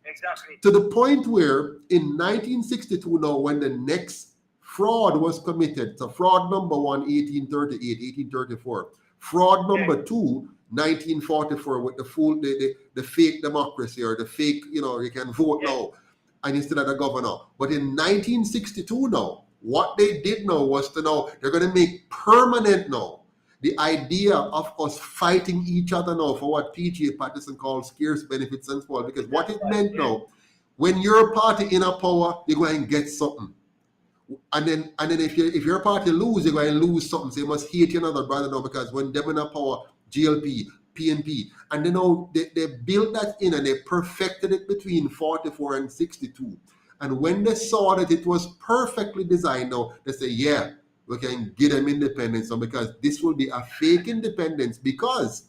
Exactly. To the point where in 1962 now, when the next fraud was committed, so fraud number 1, 1838, 1834, fraud number 2, 1944, with the fake democracy, or the fake, you can vote now and you're still at the governor. But in 1962 now, what they did now was they're going to make permanent now the idea of us fighting each other now for what PJ Patterson calls scarce benefits and spoil. Because what it meant now, when you're a party in a power, you're going to get something. And then if your party lose, you're going to lose something. So you must hate your other brother now, because when they're in a power, GLP, PNP, and they built that in and they perfected it between 44 and 62. And when they saw that it was perfectly designed now, they say, we can give them independence now, because this will be a fake independence, because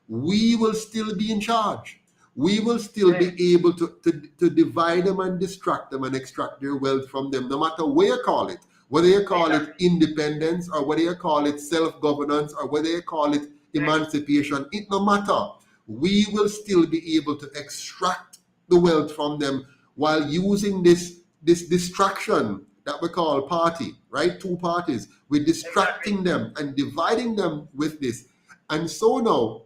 we will still be in charge. We will still be able to divide them and distract them and extract their wealth from them, no matter what you call it. Whether you call it independence, or whether you call it self-governance, or whether you call it emancipation, it no matter. We will still be able to extract the wealth from them while using this distraction that we call party, right? Two parties. We're distracting them and dividing them with this. And so now,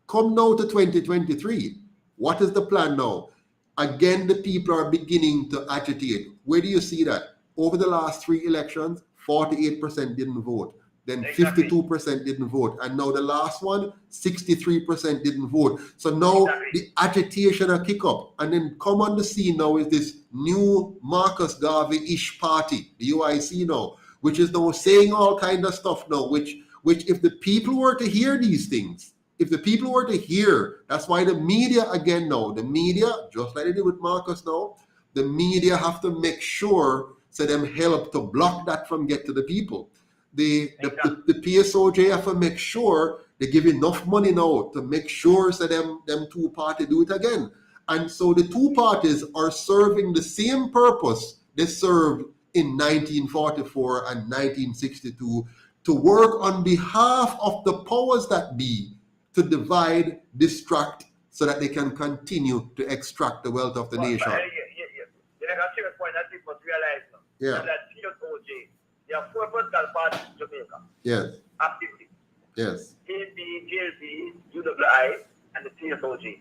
come now to 2023. What is the plan now? Again, the people are beginning to agitate. Where do you see that? Over the last 3 elections, 48% didn't vote. Then 52% didn't vote. And now the last one, 63% didn't vote. So now the agitation will kick up. And then come on the scene now is this new Marcus Garvey-ish party, the UIC now, which is now saying all kind of stuff now, which if the people were to hear these things, if the people were to hear, that's why the media again now, the media, just like they did with Marcus now, the media have to make sure so them help to block that from get to the people. The PSOJ have to make sure they give enough money now to make sure so them two parties do it again. And so the two parties are serving the same purpose they served in 1944 and 1962 to work on behalf of the powers that be to divide, distract, so that they can continue to extract the wealth of the nation. You make a serious point that people must realize now. Yeah. That PSOJ, there are 4 political parties in Jamaica. Yes. Actively. Yes. AB, JLP, UWI, and the PSOJ.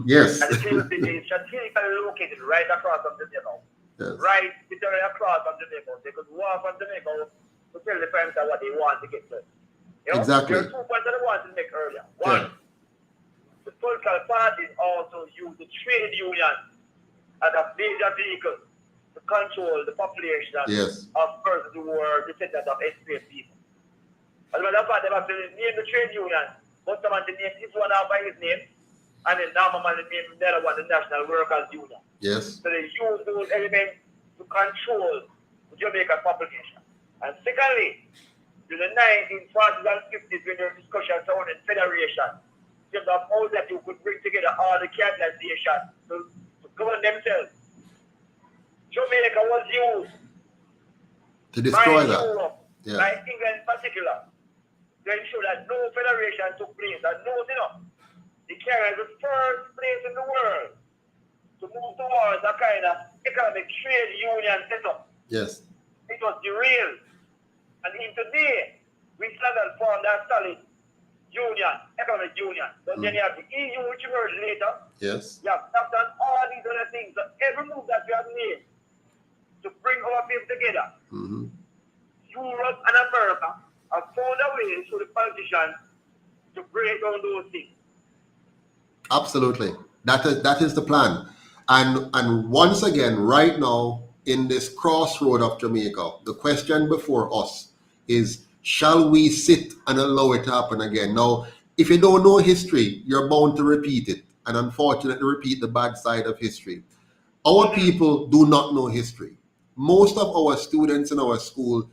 Yes. And the PSOJ is strategically located right across from Jamaica. Yes. Right literally across from Jamaica. They could walk from Jamaica to tell the parents what they want to get to. You know? Exactly. There are 2 points that I wanted to make earlier. One, the political parties also use the trade union as a major vehicle to control the population of persons who were descendants of enslaved people. As a matter of fact, they have to name the trade union, but someone to name this one out by his name, and then now man name the other one, the National Workers Union. Yes. So they use those elements to control the Jamaican population. And secondly, in the 1940s and 50s, when there were discussions surrounding federation, just of how that you could bring together all the Caribbean nations to govern themselves. Jamaica was used to destroy by that. Europe, by England in particular, to ensure that no federation took place. And no, the Caribbean is the first place in the world to move towards a kind of economic trade union setup. Yes. It was derailed. And in today, we struggle for that solid union, economic union. But then you have the EU, which you heard later. Yes. You have done all these other things. So every move that we have made to bring our people together, Europe and America have found a way through the politicians to break down those things. Absolutely. That is the plan. And once again, right now, in this crossroad of Jamaica, the question before us is, shall we sit and allow it to happen again? Now, if you don't know history, you're bound to repeat it, and unfortunately repeat the bad side of history. Our people do not know history. Most of our students in our school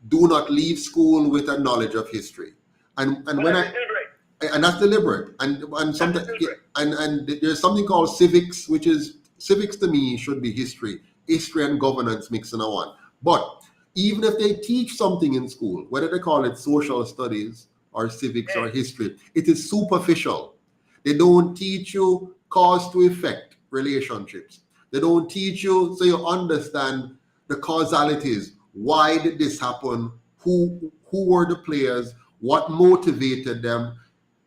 do not leave school with a knowledge of history. And that's deliberate. And sometimes and there's something called civics, which is civics to me should be history and governance mixed in one. But even if they teach something in school, whether they call it social studies or civics or history, it is superficial. They don't teach you cause to effect relationships. They don't teach you so you understand the causalities. Why did this happen? Who were the players? What motivated them?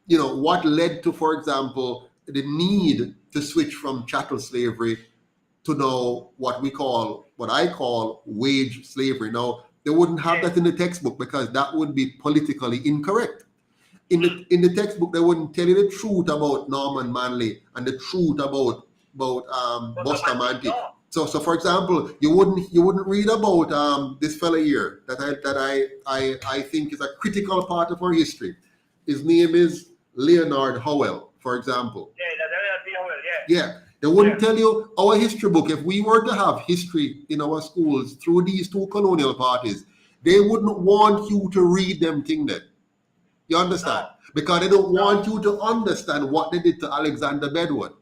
What led to, for example, the need to switch from chattel slavery to now what I call wage slavery. Now, they wouldn't have that in the textbook because that would be politically incorrect. In the textbook, they wouldn't tell you the truth about Norman Manley and the truth about Bustamante. So for example, you wouldn't read about this fella here that I think is a critical part of our history. His name is Leonard Howell, for example. Yeah. They wouldn't tell you our history book. If we were to have history in our schools through these two colonial parties, they wouldn't want you to read them thing then. You understand? Because they don't want you to understand what they did to Alexander Bedouin.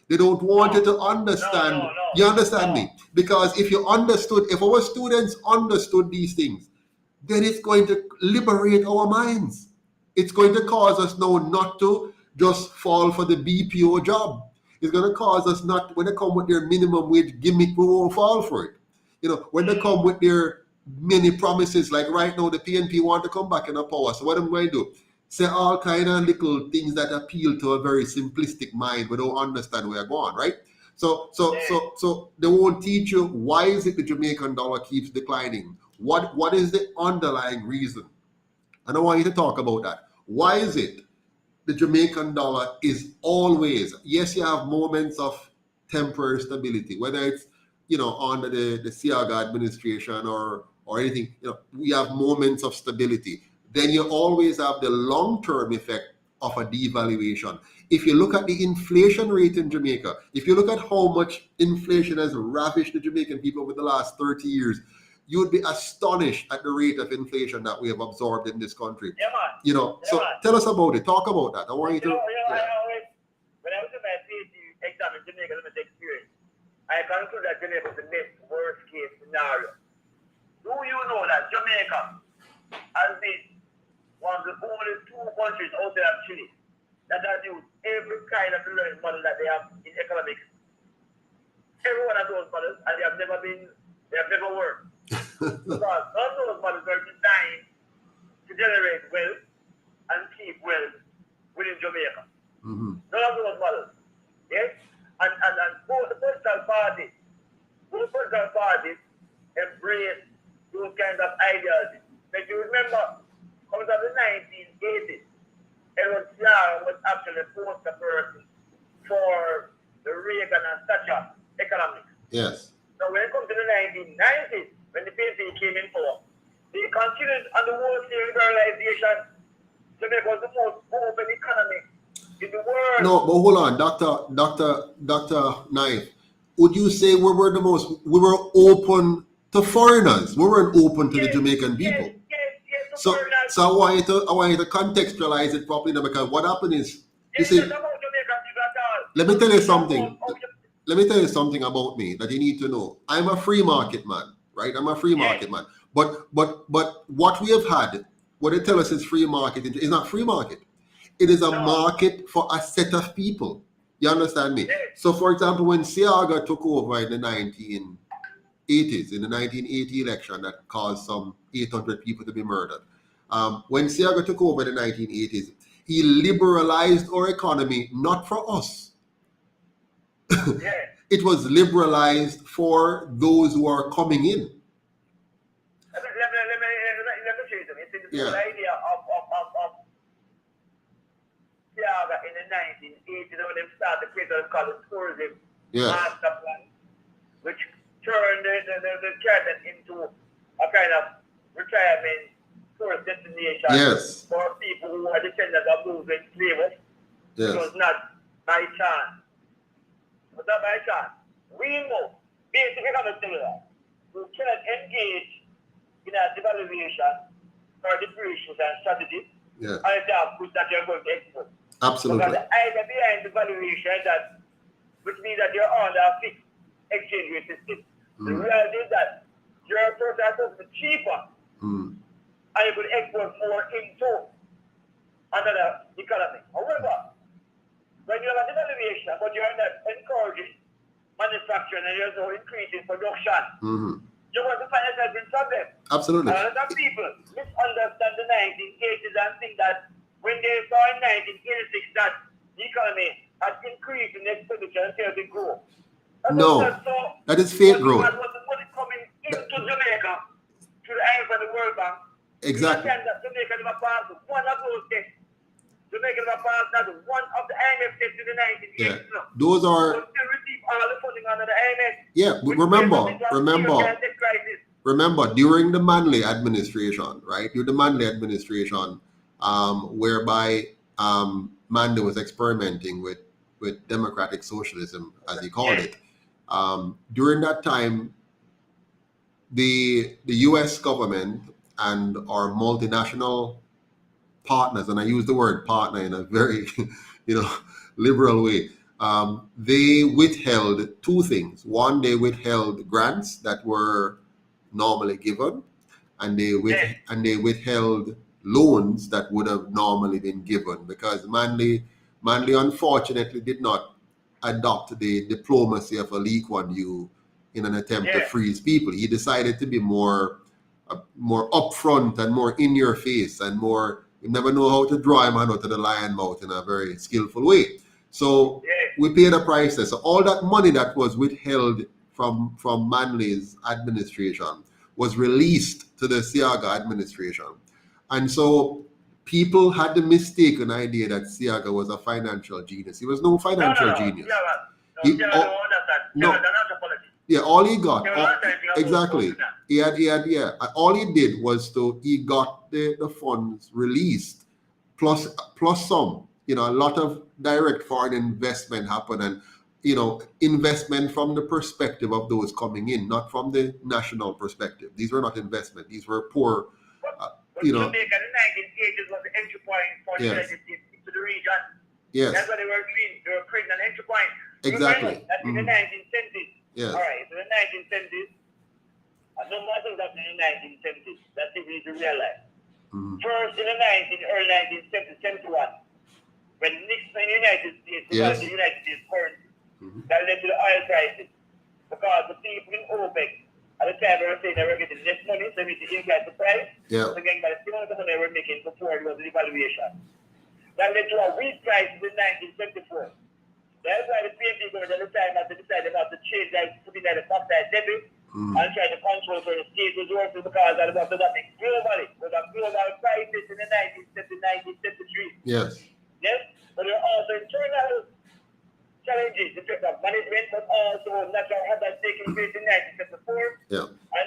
They don't want you to understand. You understand me? Because if you understood, if our students understood these things, then it's going to liberate our minds. It's going to cause us now not to just fall for the BPO job. It's going to cause us not, when they come with their minimum wage gimmick, we won't fall for it. You know, when they come with their many promises, like right now, the PNP want to come back in a power. So what am I going to do? Say all kind of little things that appeal to a very simplistic mind. We don't understand where we're going, right? So they won't teach you why is it the Jamaican dollar keeps declining. What is the underlying reason? And I want you to talk about that. Why is it the Jamaican dollar is always, yes, you have moments of temporary stability, whether it's, you know, under the Siaga administration or anything, you know, we have moments of stability. Then you always have the long-term effect of a devaluation. If you look at the inflation rate in Jamaica, if you look at how much inflation has ravished the Jamaican people over the last 30 years, you would be astonished at the rate of inflation that we have absorbed in this country. Yeah, man. You know, Yeah, so man. tell us about it. Talk about that. I want you to. I always, when I was in my PhD exam in Jamaica, let me take experience, I concluded that Jamaica was the next worst case scenario. Do you know that Jamaica has been one of the only two countries outside of Chile that has used every kind of learning model that they have in economics? Every one of those models, and they have never worked. Because all those models are designed to generate wealth and keep wealth within Jamaica. Mm-hmm. None of those models. Yes? And both the political parties embrace those kinds of ideas. If you remember, coming from the 1980s, Edward Seara was actually a poster person for the Reagan and Thatcher economics. Yes. Now, when it comes to the 1990s, when the PNP came in power, they continued on the wholesale liberalization. Jamaica was the most open economy in the world. No, but hold on, Dr. Knife. Would you say we were open to foreigners? We weren't open to the Jamaican people. Yes, So I want you to contextualize it properly now, because what happened is, you see, let me tell you something. Let me tell you something about me that you need to know. I'm a free market man, right? I'm a free market man. But what we have had, what they tell us is free market, is not free market. It is a market for a set of people. You understand me? So, for example, when Siaga took over in the 1980s, in the 1980 election that caused some 800 people to be murdered, when Siaga took over in the 1980s, he liberalized our economy, not for us. It was liberalized for those who are coming in. Let me show you something. It's the idea of Siaga in the 1980s when they started to create what's called the tourism master plan, which turned the Caribbean into a kind of retirement tourist destination for people who are descendants of those enslaved. It was not by chance. It was not by chance. We know, basic economic theory, you cannot engage in a devaluation or depreciation strategy unless you have goods that you're going to export. Absolutely. Because the idea behind the valuation is that, which means that you're under a fixed exchange rate system. The reality is that your product is cheaper and you could export more into another economy. However, when you have a devaluation, but you're not encouraging manufacturing and you're also increasing production, you want to find yourself in problem. Absolutely. A lot of people misunderstand the 1980s and think that when they saw in 1986 that the economy has increased in expenditure until they grow. No, that is fake growth. That was the money coming into Jamaica to the IMF and the World Bank. Exactly. Jamaica never passed one of those tests. Jamaica never passed that one of the IMF tests in the 1980s. Yeah. Those are. But still receive all the funding under the IMF. Yeah, but remember, during the Manley administration, right? During the Manley administration, whereby Manley was experimenting with democratic socialism, as he called it. During that time, the U.S. government and our multinational partners, and I use the word partner in a very, liberal way. They withheld two things. One, they withheld grants that were normally given, and they withheld loans that would have normally been given, because Manley unfortunately did not adopt the diplomacy of a Lee Kuan Yew in an attempt to freeze people. He decided to be more upfront and more in your face, and more, you never know how to draw him out of the lion mouth in a very skillful way. So we paid a price there. So all that money that was withheld from Manley's administration was released to the Siaga administration. And so people had the mistaken idea that Siaga was a financial genius. He was no financial genius. All he got, exactly. All he did was he got the funds released, plus some. A lot of direct foreign investment happened, and investment from the perspective of those coming in, not from the national perspective. These were not investment; these were poor. Jamaica in the 1980s was the entry point for the United States into the region. Yes. That's what they were doing. They were creating an entry point. Exactly. That's in the 1970s. Yes. All right. So the 1970s, a number of things happened in the 1970s that people need to realize. First, in the early 1970s, 71, when Nixon in the United States, because the United States currency, that led to the oil crisis. Because the people in OPEC, at the time, they were saying they were getting less money, so we need to increase the price. Yeah. So again, by the same amount of money they were making before it was the devaluation. That led to a wheat crisis in 1974. That's why the PNP government at the time had to decide about to change that to be like a bauxite debit and try to control for the state resources, because that was nothing globally. It was a global crisis in the 1973. Yes. Yes, but there are also internal challenges in terms of management, but also natural hazards taking place in 1974 and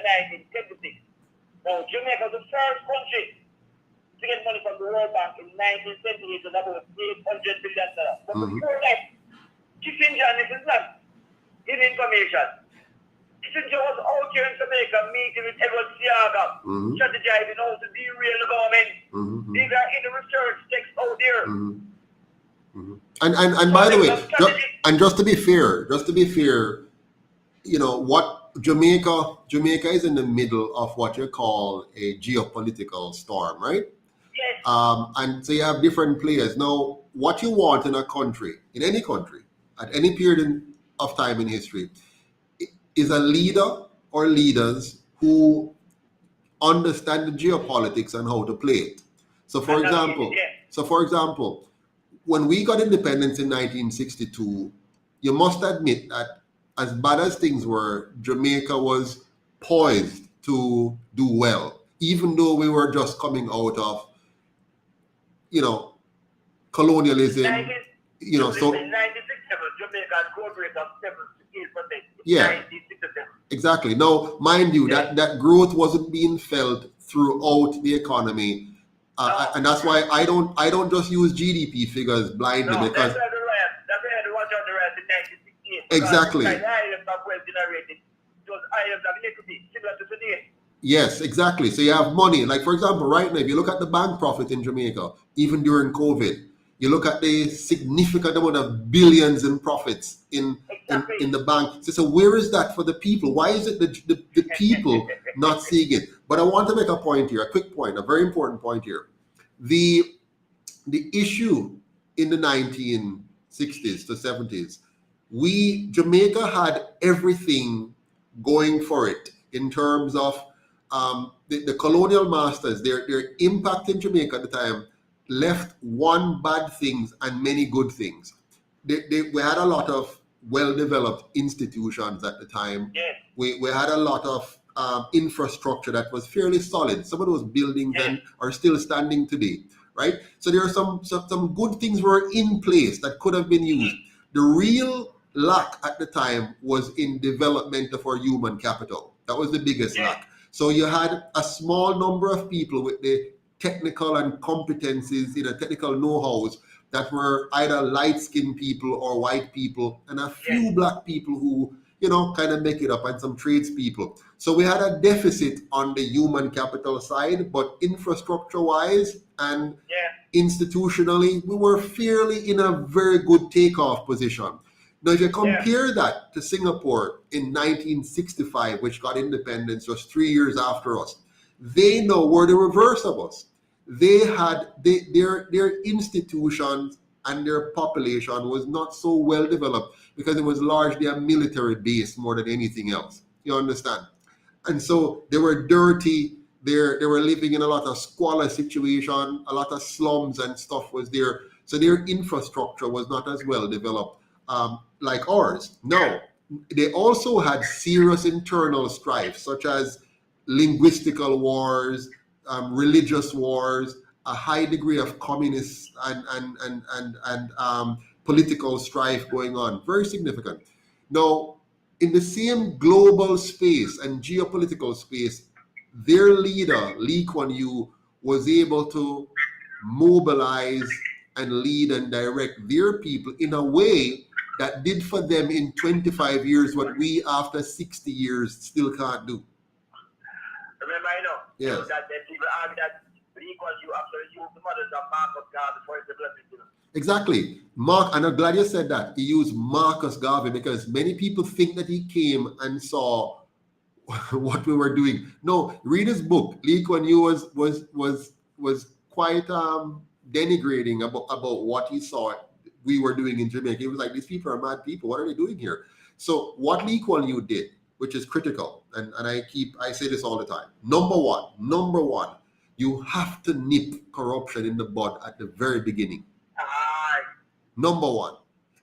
1976. Now, Jamaica was the first country to get money from the World Bank in 1978 and about $800 billion. But before that, Kissinger, and this is not his information. Kissinger was out here in Jamaica meeting with Edward Siaga, strategizing how to derail the government. These are in the research text out there. And by the way, just to be fair, what Jamaica is in the middle of what you call a geopolitical storm, right? Yes. And so you have different players. Now, what you want in a country, in any country, at any period of time in history, is a leader or leaders who understand the geopolitics and how to play it. So for example, when we got independence in 1962, you must admit that as bad as things were, Jamaica was poised to do well, even though we were just coming out of, colonialism. So 1967, Jamaica's growth rate of 7 to 8%. Yeah. 1967. Exactly. Now, mind you, that growth wasn't being felt throughout the economy. And that's why I don't just use GDP figures blindly, because that's why the watch out the rest in 1968. Exactly. The islands that were generated, those islands of iniquity, similar to today. Yes, exactly. So you have money. Like, for example, right now, if you look at the bank profit in Jamaica, even during COVID, you look at the significant amount of billions in profits in the bank. So where is that for the people? Why is it the people not seeing it? But I want to make a point here, a quick point, a very important point here. The issue in the 1960s to 70s, Jamaica had everything going for it in terms of the colonial masters. Their impact in Jamaica at the time left one bad things and many good things. We had a lot of well-developed institutions at the time. Yes. We had a lot of infrastructure that was fairly solid. Some of those buildings are still standing today, right? So there are some good things were in place that could have been used. The real lack at the time was in development of our human capital. That was the biggest lack. So you had a small number of people with the technical and competencies, technical know-hows that were either light-skinned people or white people, and a few black people who, kind of make it up, and some tradespeople. So we had a deficit on the human capital side, but infrastructure-wise and institutionally, we were fairly in a very good takeoff position. Now, if you compare that to Singapore in 1965, which got independence just 3 years after us, they now were the reverse of us. They had their institutions and their population was not so well developed because it was largely a military base more than anything else. You understand? And so they were dirty. They were living in a lot of squalor situation, a lot of slums and stuff was there. So their infrastructure was not as well developed like ours. Now, they also had serious internal strife, such as linguistical wars, religious wars, a high degree of communist and political strife going on. Very significant. Now, in the same global space and geopolitical space, their leader, Lee Kuan Yew, was able to mobilize and lead and direct their people in a way that did for them in 25 years what we after 60 years still can't do. Remember, Yes. that people argue that Lee Kuan Yew actually used the models of Marcus Garvey for his development. Exactly. And I'm glad you said that. He used Marcus Garvey because many people think that he came and saw what we were doing. No, read his book. Lee Kuan Yew was quite denigrating about what he saw we were doing in Jamaica. He was like, these people are mad people. What are they doing here? So what Lee Kuan Yew did, which is critical, and I say this all the time. Number one, you have to nip corruption in the bud at the very beginning. Number one.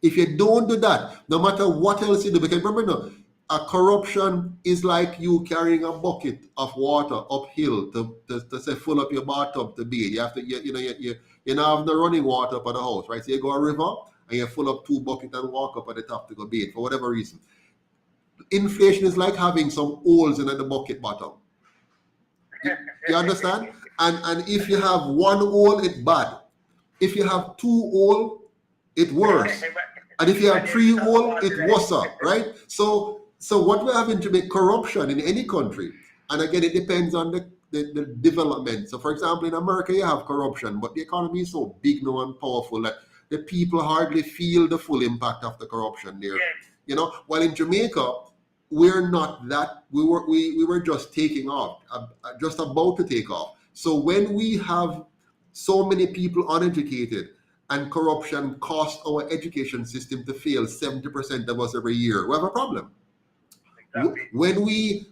If you don't do that, no matter what else you do, because remember, a corruption is like you carrying a bucket of water uphill to say fill up your bathtub to bathe. You have to, you now have no running water up at the house, right? So you go a river and you fill up 2 buckets and walk up at the top to go bathe for whatever reason. Inflation is like having some holes in the bucket bottom. You understand? And if you have 1 hole, it's bad. If you have 2 holes, it's worse. And if you have 3 holes, it's worse, right? So what we have in Jamaica, corruption in any country, and again, it depends on the development. So for example, in America, you have corruption, but the economy is so big now and powerful that the people hardly feel the full impact of the corruption there. While in Jamaica, we're not that, we were just taking off, just about to take off. So when we have so many people uneducated and corruption costs our education system to fail 70% of us every year, we have a problem. Exactly.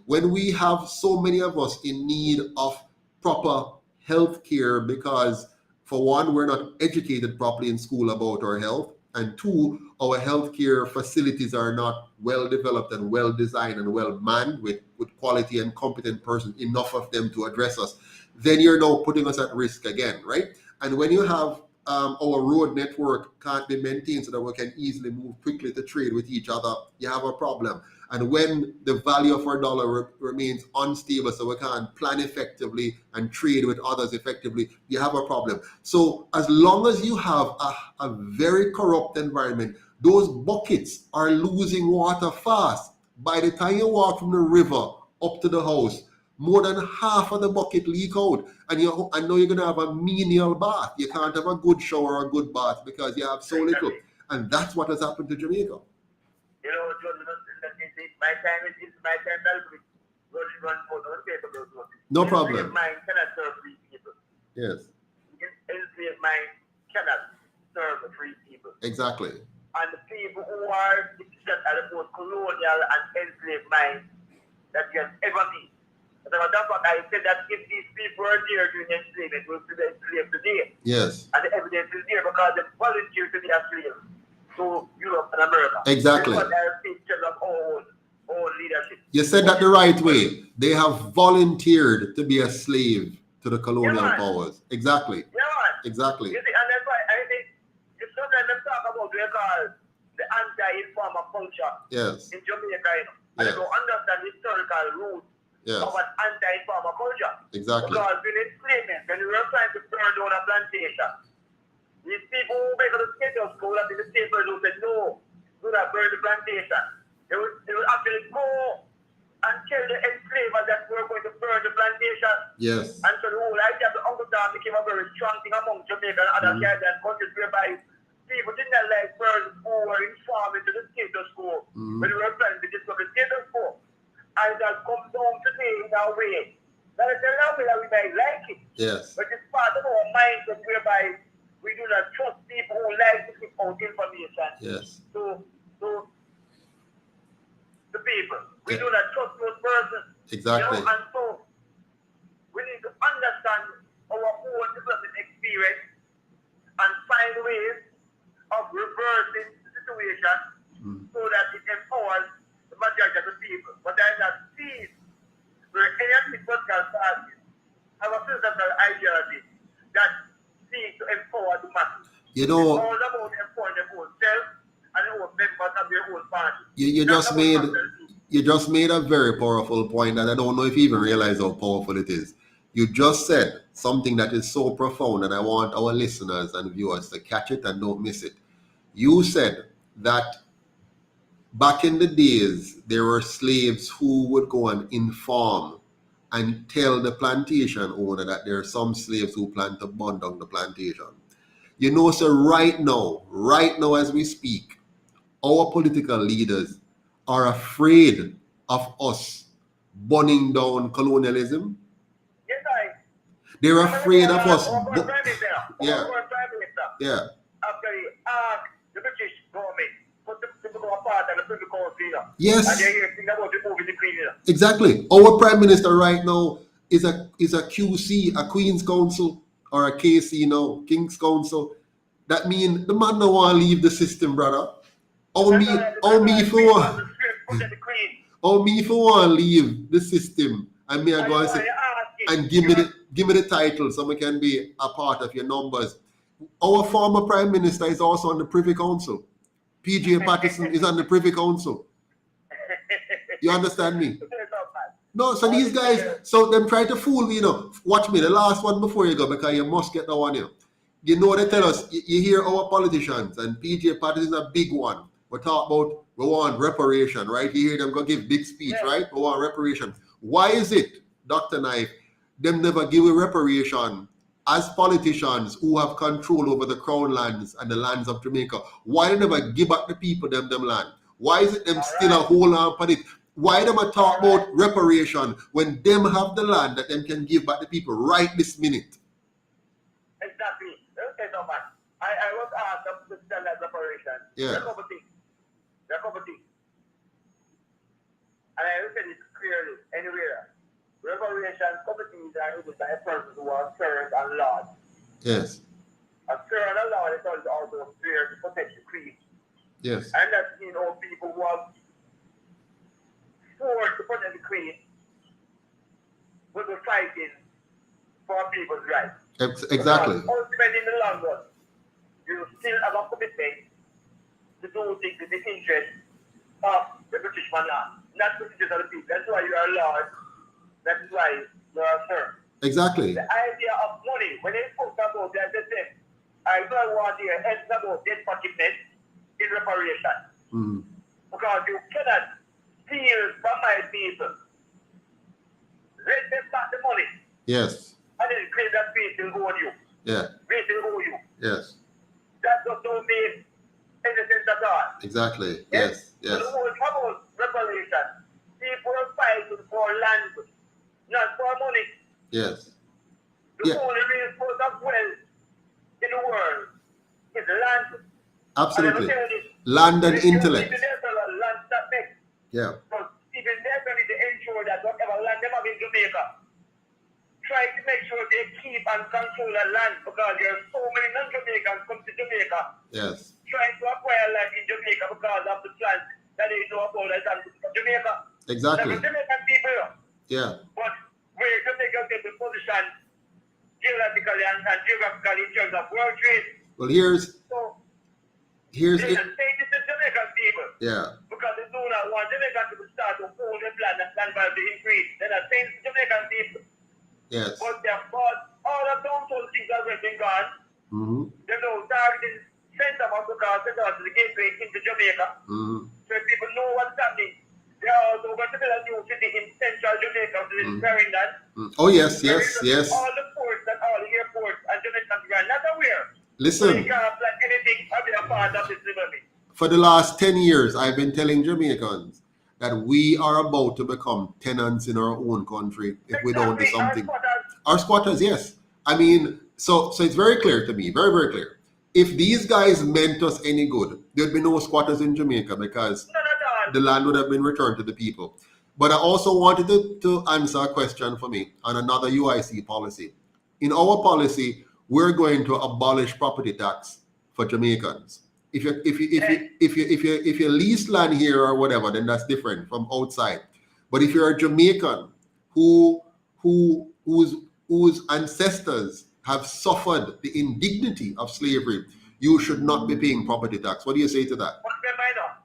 When we have so many of us in need of proper health care because, for one, we're not educated properly in school about our health, and 2, our healthcare facilities are not well developed and well designed and well manned with quality and competent persons, enough of them to address us, then you're now putting us at risk again, right? And when you have our road network can't be maintained so that we can easily move quickly to trade with each other, you have a problem. And when the value of our dollar remains unstable, so we can't plan effectively and trade with others effectively, you have a problem. So as long as you have a very corrupt environment, those buckets are losing water fast. By the time you walk from the river up to the house, more than half of the bucket leak out, and I know you're going to have a menial bath. You can't have a good shower or a good bath because you have so little. And that's what has happened to Jamaica. My time is my time. No problem. Mind cannot serve 3 people. Yes. Enslaved mind cannot serve 3 people. Exactly. And the people who are the most colonial and enslaved mind that you can ever be. That's what I said, that if these people were there during enslavement, we would be enslaved today. Yes. And the evidence is there because they volunteered to be a slave to Europe and America. Exactly. Because they are pictures of our own leadership. You said that the right way. They have volunteered to be a slave to the colonial powers. Exactly. Yeah, man. Exactly. You see, and that's why I think if sometimes they talk about what we call the anti-informer culture in Jamaica, and they don't understand the historical roots of an anti-informer culture. Exactly. Because in enslavement, when we were trying to burn down a plantation, these people who make the status quo, that the states who said, no, do not burn the plantation. They would actually go and tell the enslavers that we're going to burn the plantation. Yes. And so the whole idea of the Uncle Tom became a very strong thing among Jamaica and other Caribbean countries, whereby people did not like persons who were informed into the status quo when we were trying to discover the status quo. And it has come down today in our way. That is a way that we might like it. Yes. But it's part of our mindset whereby we do not trust people who like to give out information. Yes. To the people. We do not trust those persons. Exactly. You know, and so we need to understand our own development experience and find ways of reversing the situation so that it empowers the majority of the people. But I have not seen where any political parties have a philosophical ideology that seeks to empower the masses. You know, it's all about empowering their own self and their own members of their own party. You just made a very powerful point, and I don't know if you even realize how powerful it is. You just said something that is so profound, and I want our listeners and viewers to catch it and don't miss it. You said that back in the days, there were slaves who would go and inform and tell the plantation owner that there are some slaves who plan to burn down the plantation. You know, so right now as we speak, our political leaders are afraid of us burning down colonialism. Yes, They're afraid of us. Our Prime Minister. Yeah. After he asked the British government to become a part of the Privy Council. Yes. And they're here thinking about removing the Queen. Exactly. Our Prime Minister right now is a QC, a Queen's Council, or a KC now, King's Council. That means the man don't want to leave the system, brother. Only for one leave the system, and me I go and say, and give me the title so we can be a part of your numbers. Our former Prime Minister is also on the Privy Council. PJ Patterson is on the Privy Council. You understand me? No, so these guys, so them try to fool me, you know. Watch me, the last one before you go, because you must get the one here. You know, they tell us, you hear our politicians, and PJ Patterson is a big one. We talk about, we want reparation, right? You hear them go give big speech, right? We want reparation. Why is it, Dr. Knife, them never give a reparation as politicians who have control over the crown lands and the lands of Jamaica? Why they never give back the people them land? Why is it them still a hold on for it? Why them a talk about reparation when them have the land that them can give back the people right this minute? Exactly. Okay, so much. I was asked to tell that reparation. Yeah. There are a couple things. And I look at it clearly anywhere. Reparation committees are able by a person who are served and lodged. Yes. A servant and lord is also there to protect the creed. Yes. And that's, you know, people who are forced to protect the creed will be fighting for people's rights. Exactly. Because ultimately in the long run, you still have a commitment to do things in the interest of the British monarch, not the interest of the people. That's why you are a lord. That's why you are a sir. Exactly. The idea of money, when they spoke about that, they said, I don't want to hear anything about debt forgiveness in reparation. Because you cannot steal from my people. Let them back the money. Yes. And then claim that we still owe you. Yeah. We still owe you. Yes. That just don't mean any sense at all. Exactly. Yes. Yes. So the whole about reparation, people are fighting for land, not for money. Yes. The only real source of wealth in the world is land. Absolutely. Land and intellect. Land that makes. Yeah. So even they're going to ensure that whatever land they have in Jamaica, try to make sure they keep and control the land, because there are so many non-Jamaicans come to Jamaica. Yes. Trying to acquire land in Jamaica because of the plans that they know about that land in Jamaica. Exactly. Like Jamaican people. Yeah. But where Jamaica get the position geographically and geographically in terms of world trade. Well, here's they say this is Jamaican people. Yeah. Because they do not want Jamaican people to start to own the land and land value to increase. They're not saying to Jamaican people. Yes. But they have got all of those things already been gone. They know targeting center of Africa, center of the gateway into Jamaica. So if people know what's happening, they are also going to build a new city in central Jamaica, which is Clarendon. Oh, yes, Where yes, yes. all the ports and all the airports and Jamaicans are not aware. So Listen, you can't plan anything or be a part of this development. for the last 10 years, I've been telling Jamaicans that we are about to become tenants in our own country if we don't do something. Our squatters, yes. I mean, so it's very clear to me, very, very clear. If these guys meant us any good, there'd be no squatters in Jamaica because the land would have been returned to the people. But I also wanted to answer a question for me on another UIC policy. In our policy, we're going to abolish property tax for Jamaicans. If you lease land here or whatever, then that's different from outside. But if you're a Jamaican whose ancestors have suffered the indignity of slavery, you should not be paying property tax. What do you say to that? But remember,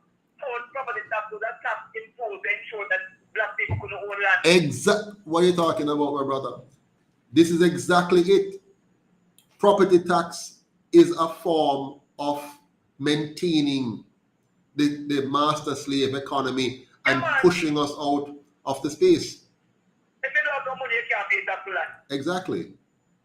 property tax was a tax imposed to ensure that black people couldn't own land. What are you talking about, my brother? This is exactly it. Property tax is a form of maintaining the master slave economy and pushing us out of the space. If you don't have money, you can't pay tax to land. Exactly.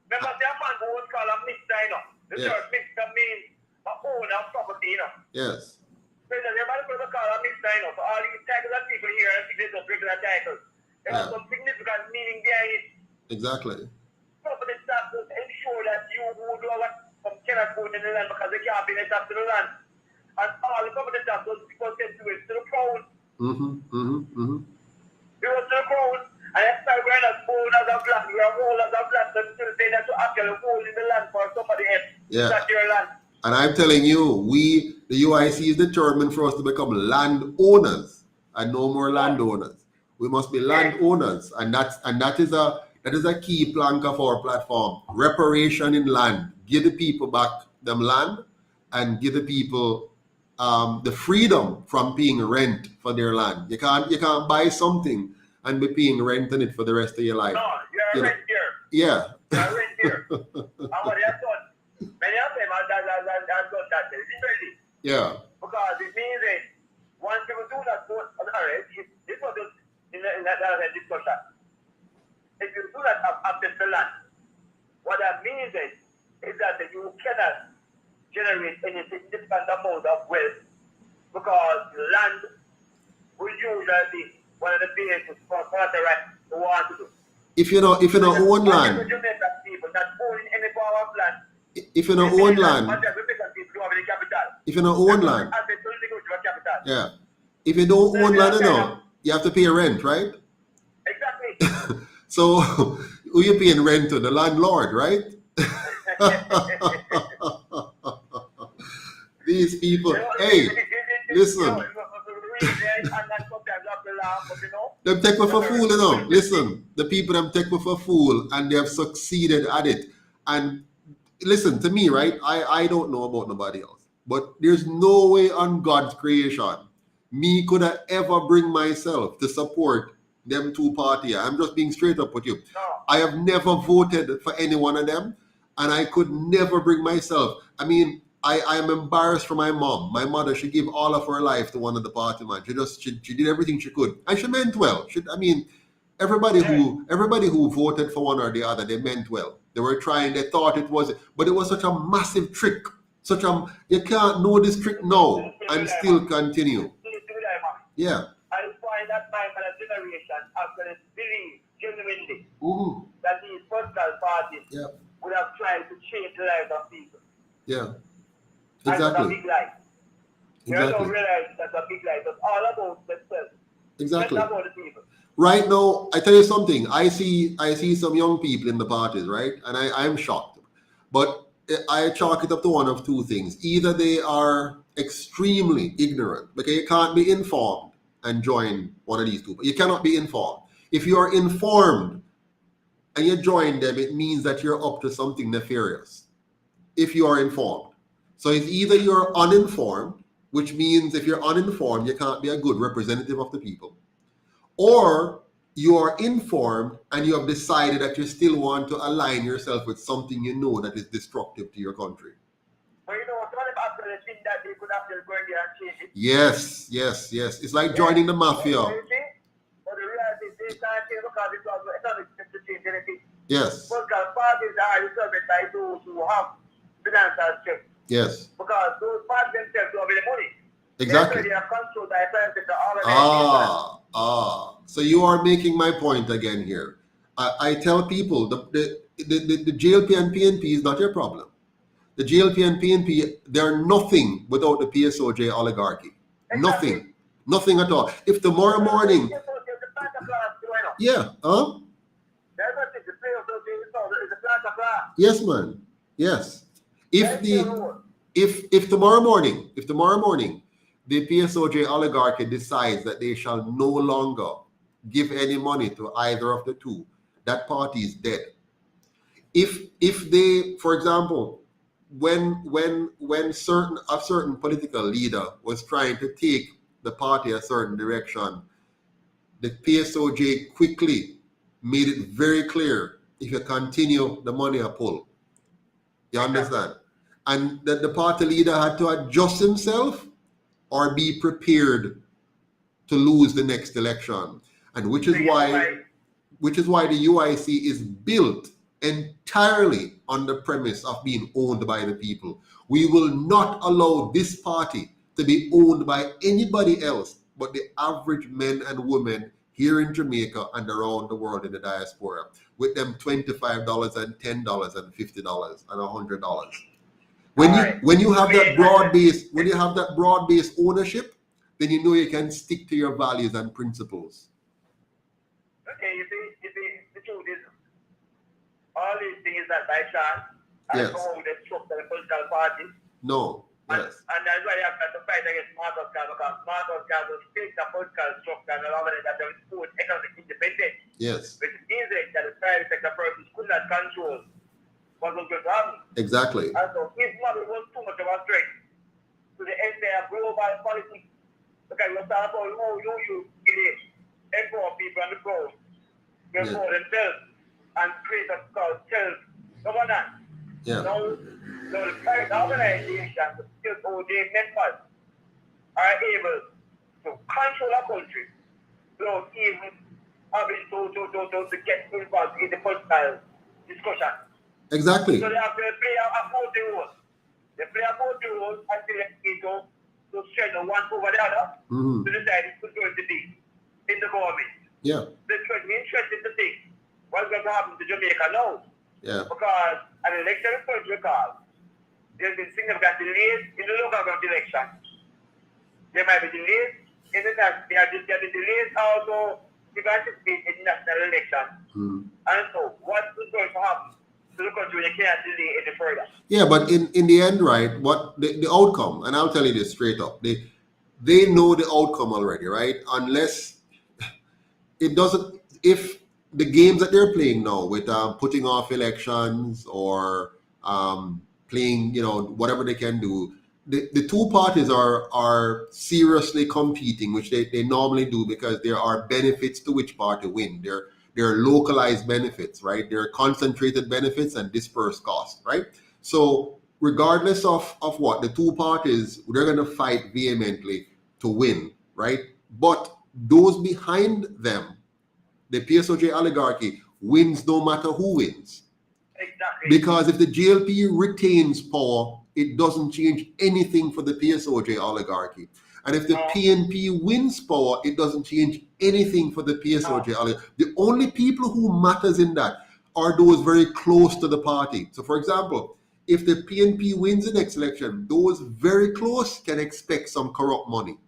Remember, the man who was called a mister, you know. The term mister means a owner of property, you know. Yes. So everybody could call a mister, you know. So all these titles that people here and think they're just regular titles. There has some significant meaning behind it. Exactly. Property tax will ensure that you who do what cannot go in the land because they can't pay the tax to the land. And all the property tax was sent to the crown. It was to the crown. And that's why we're not owners of land. We are owners of land. So still say that to actually own in the land for somebody else. Yeah. That's your land. And I'm telling you, the UIC is determined for us to become landowners and no more landowners. We must be landowners, and that is a key plank of our platform. Reparation in land. Give the people back them land and give the people the freedom from paying rent for their land. You can't buy something and be paying rent on it for the rest of your life. No, you're a rent here. Yeah. You're a rent here. And what they have done, many of them have done that deliberately. Yeah. Because it means that once people do that, this was just in that discussion. If you do not have access to land, what that means is that you cannot generate any significant amount of wealth because land will usually be one of the bases for the right to want to do. If you don't own land, People not owning any power of land. If you don't own land, if you don't own land, yeah. If you don't own land, you have to pay rent, right? Exactly. So who you paying rent to? The landlord, right? These people, hey, listen. Them take me for fool, you know. Listen, the people them take me for fool and they have succeeded at it. And listen to me, right? I don't know about nobody else. But there's no way on God's creation me could have ever bring myself to support them two parties. I'm just being straight up with you. No. I have never voted for any one of them, and I could never bring myself. I mean, I am embarrassed for my mom. My mother, she gave all of her life to one of the party, man. She did everything she could, and she meant well. Everybody who voted for one or the other, they meant well. They were trying. They thought it was, but it was such a massive trick. You can't know this trick now and still continue. Yeah. I find that my generation actually believe genuinely that these political parties would have tried to change the lives of people. Yeah. And that's a Exactly. big lie. You don't realize that's a big lie. It's all about themselves. Exactly. It's about the people. Right now, I tell you something. I see some young people in the parties, right? And I'm shocked. But I chalk it up to one of two things. Either they are extremely ignorant, because you can't be informed and join one of these two. But you cannot be informed. If you are informed and you join them, it means that you're up to something nefarious. If you are informed. So it's either you're uninformed, which means if you're uninformed, you can't be a good representative of the people. Or you are informed and you have decided that you still want to align yourself with something you know that is destructive to your country. But you know, some of them actually think that they could not just going there and change it. Yes. It's like joining the mafia. So you see? But the reality is they can't change because it's not economic to change anything. Yes. Political parties are determined by those who have financial strength. Yes. Because those parties themselves don't have any money. Exactly. They are controlled by private sector organizations. So you are making my point again here. I tell people the GLP and PNP is not your problem. The GLP and PNP, they're nothing without the PSOJ oligarchy. Exactly. Nothing at all. If tomorrow morning, There's a Santa Claus going on. yeah, There's nothing to play with it's a Santa Claus. yes, man, yes. That's the rule. If tomorrow morning, the PSOJ oligarchy decides that they shall no longer give any money to either of the two, that party is dead. If they, for example, when a certain political leader was trying to take the party a certain direction, the PSOJ quickly made it very clear: if you continue, the money are pulled. You understand? And that the party leader had to adjust himself or be prepared to lose the next election. And which is why the UIC is built entirely on the premise of being owned by the people. We will not allow this party to be owned by anybody else but the average men and women here in Jamaica and around the world in the diaspora, with them $25 and $10 and $50 and $100. When you have that broad-based ownership, then you know you can stick to your values and principles. Okay, you see, the truth is, all these things that by chance, Yes. and how they structure the political parties. No. Yes. And that's why you have to fight against Marcus Garvey, because Marcus Garvey will take the political structure and allow it that they will support economic independence. Yes. Which means that the private sector persons could not control what was going to happen. Exactly. And so his model was too much of a threat to the entire global politics. Because you start about how you empower people on the ground, empower themselves, and create a self-governance. Yeah. So the private organizations, the PSOJ members, are able to control a country without even having to get involved in the political discussion. Exactly. So they have to play a voting role. They play a voting role until they need to strengthen one over the other to decide who's going to be in the government. Yeah. It's going to be interesting to see what's going to happen to Jamaica now. Yeah. Because an election is going to recall. There's been significant delays in the local government election. There might be delays in the national. There will be delays also to participate in the national election. And so, what is going to happen to the country when you can't delay any further? Yeah, but in the end, right, what the outcome, and I'll tell you this straight up, they know the outcome already, right? Unless it doesn't, if the games that they're playing now with putting off elections or playing, whatever they can do, the two parties are seriously competing, which they normally do, because there are benefits to which party win. They're localized benefits, right? They're concentrated benefits and dispersed costs, right? So regardless of what, the two parties, they're going to fight vehemently to win, right? But those behind them, the PSOJ oligarchy, wins no matter who wins. Exactly. Because if the GLP retains power, it doesn't change anything for the PSOJ oligarchy. And if the PNP wins power, it doesn't change anything for the PSOJ oligarchy. The only people who matters in that are those very close to the party. So for example, if the PNP wins the next election, those very close can expect some corrupt money.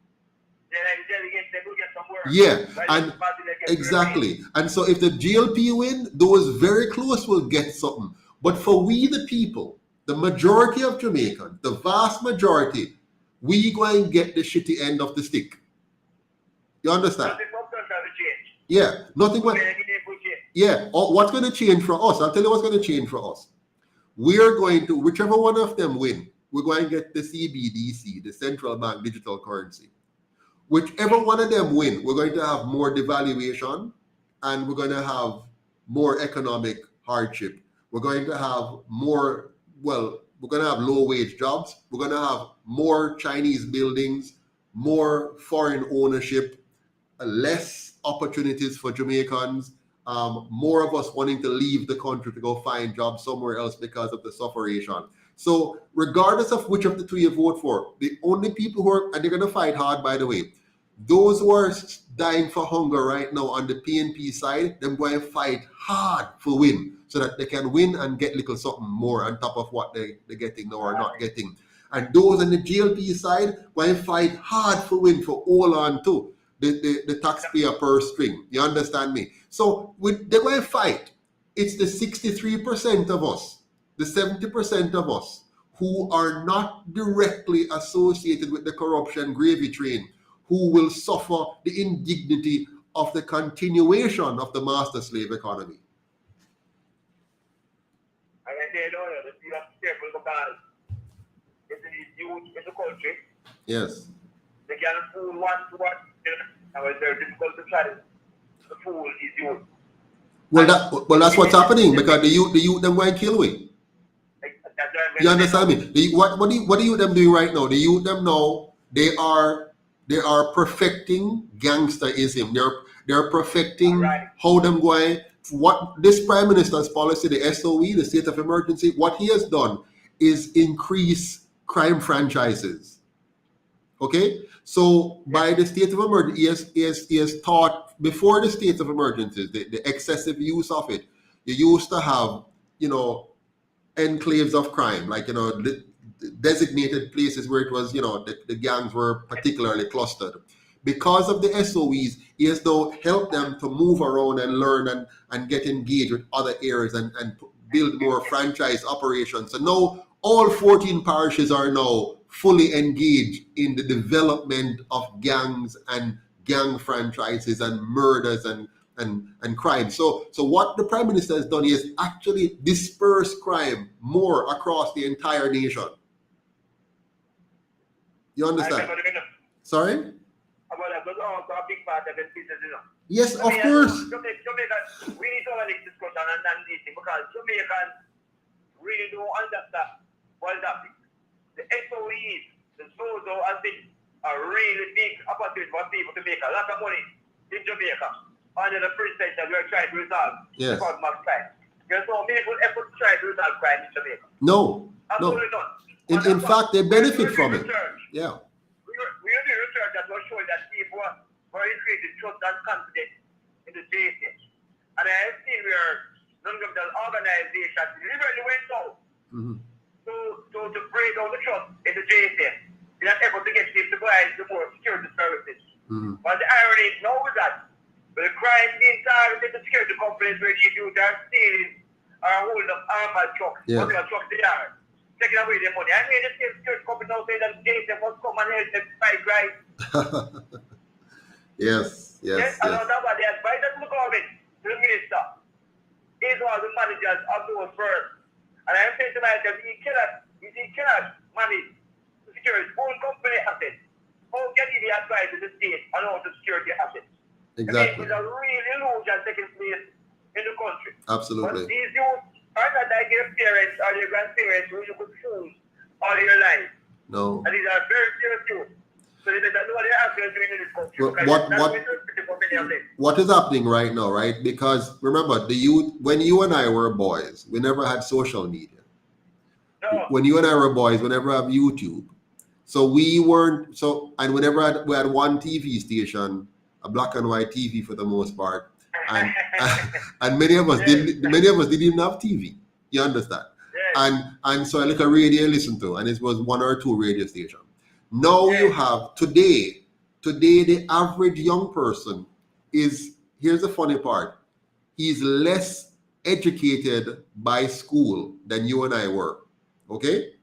Yeah, and exactly. And so if the GLP win, those very close will get something. But for we the people, the majority of Jamaicans, the vast majority, we go and get the shitty end of the stick. You understand? Yeah, nothing. Yeah, what's going to change for us? I'll tell you what's going to change for us. We are going to, whichever one of them win, we're going to get the CBDC, the central bank digital currency. Whichever one of them win, we're going to have more devaluation and we're going to have more economic hardship. We're going to have more, have low wage jobs. We're gonna have more Chinese buildings, more foreign ownership, less opportunities for Jamaicans, more of us wanting to leave the country to go find jobs somewhere else because of the sufferation. So regardless of which of the two you vote for, the only people who are, and they're going to fight hard, by the way, those who are dying for hunger right now on the PNP side, they're going to fight hard for win so that they can win and get little something more on top of what they're getting now or not getting. And those on the GLP side going to fight hard for win for all on too. The taxpayer purse string. You understand me? So they're going to fight. It's the 63% of us, the 70% of us who are not directly associated with the corruption gravy train who will suffer the indignity of the continuation of the master slave economy. And I say, no, you have to be careful because it's the youth in the country. Yes. They can fool one to one. And it's very difficult to try to fool these youth. Well, that's what's happening because the youth them going to kill we. You understand me? What the youth them doing right now? The youth them now they are perfecting gangsterism. They're perfecting how them going. What this prime minister's policy, the SOE, the state of emergency, what he has done is increase crime franchises. Okay, so by the state of emergency, he has taught before the state of emergencies, the excessive use of it. You used to have, enclaves of crime, like, the designated places where it was, the gangs were particularly clustered. Because of the SOEs, he has now helped them to move around and learn and get engaged with other areas and build more franchise operations. So now all 14 parishes are now fully engaged in the development of gangs and gang franchises and murders and crime. So what the Prime Minister has done is actually disperse crime more across the entire nation. You understand? Sorry? Yes, of course. Jamaican, we need to have this discussion and this thing because Jamaicans really don't understand what's happening. The SOEs, the SOZO has been a really big opportunity for people to make a lot of money in Jamaica under the president that we're trying to resolve the problem of crime. There's no meaningful effort to try to resolve crime in Jamaica. No. Absolutely not. In fact, they benefit from it. Yeah. We do research that will show that people were increasing trust and confidence in the JSA. And I have seen where non-governmental organizations deliberately went out to break down the trust in the JSA in an effort to get people to provide the more security services. But the irony is now with that, but the crime being targeted to security companies where these youth are stealing or holding up armored trucks, whatever trucks they are, taking away their money. I mean, the same security company now say that the JSA must come and help them fight crime. Yes. And on top of the advice to the government, to the minister, is one of the managers of those firms. And I'm saying to myself, he cannot manage to secure his own company assets. How can he be advised to the state on how to secure the assets? Exactly. It's a real illusion taking place in the country. Absolutely. But these youth are not like their parents or their grandparents who you could choose all your life. No. And these are very serious youth. So they don't know what they're actually doing in this country. What is happening right now, right? Because remember, the youth, when you and I were boys, we never had social media. No. When you and I were boys, we never have YouTube. So we weren't, and we had one TV station, a black and white TV for the most part. And many of us didn't even have TV. You understand? Yes. And so I like a radio listen to, and it was one or two radio stations. Now you have today the average young person is, here's the funny part, he's less educated by school than you and I were. Okay?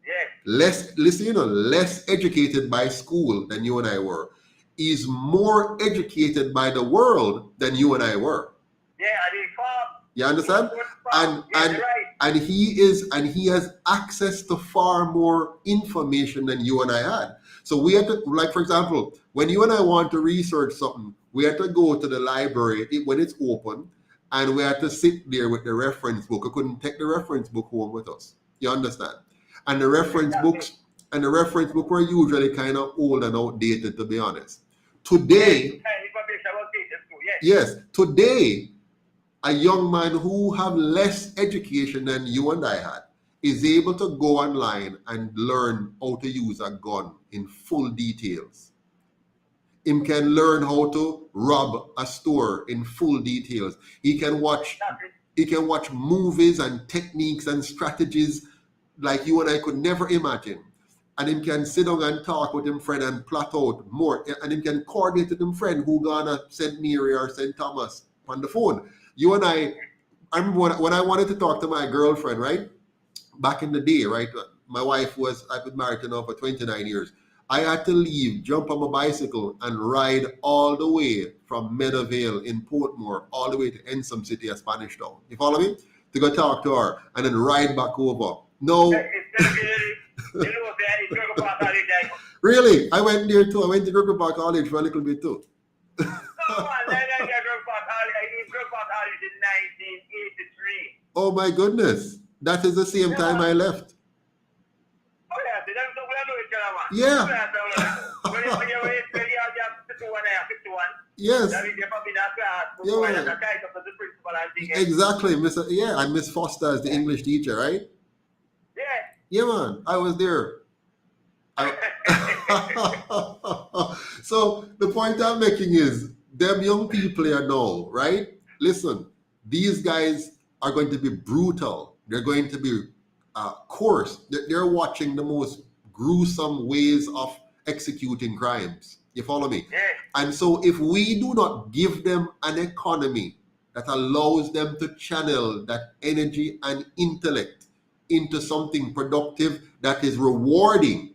Yes. Less educated by school than you and I were. Is more educated by the world than you and I were. Yeah, I mean, you understand? And he has access to far more information than you and I had. So we had to, like, for example, when you and I want to research something, we had to go to the library when it's open, and we had to sit there with the reference book. We couldn't take the reference book home with us. You understand? And the reference books were usually kind of old and outdated, to be honest. Today, yes, today, a young man who have less education than you and I had is able to go online and learn how to use a gun in full details. Him can learn how to rob a store in full details. He can watch movies and techniques and strategies like you and I could never imagine. And him can sit down and talk with him friend and plot out more. And him can coordinate with him friend who gonna St. Mary or St. Thomas on the phone. You and I remember when I wanted to talk to my girlfriend, right? Back in the day, right? My wife I've been married to now for 29 years. I had to leave, jump on my bicycle, and ride all the way from Meadowvale in Portmore all the way to Ensom City, a Spanish town. You follow me? To go talk to her and then ride back over. No. Really? I went there too. I went to Griffith Park College for a little bit too. Oh my goodness. That is the same time I left. Yeah. Yes. Yeah. Exactly. And Miss Foster is the English teacher, right? Yeah, man. I was there. So the point I'm making is them young people here now, right? Listen, these guys are going to be brutal. They're going to be coarse. They're watching the most gruesome ways of executing crimes. You follow me? Yeah. And so if we do not give them an economy that allows them to channel that energy and intellect into something productive that is rewarding,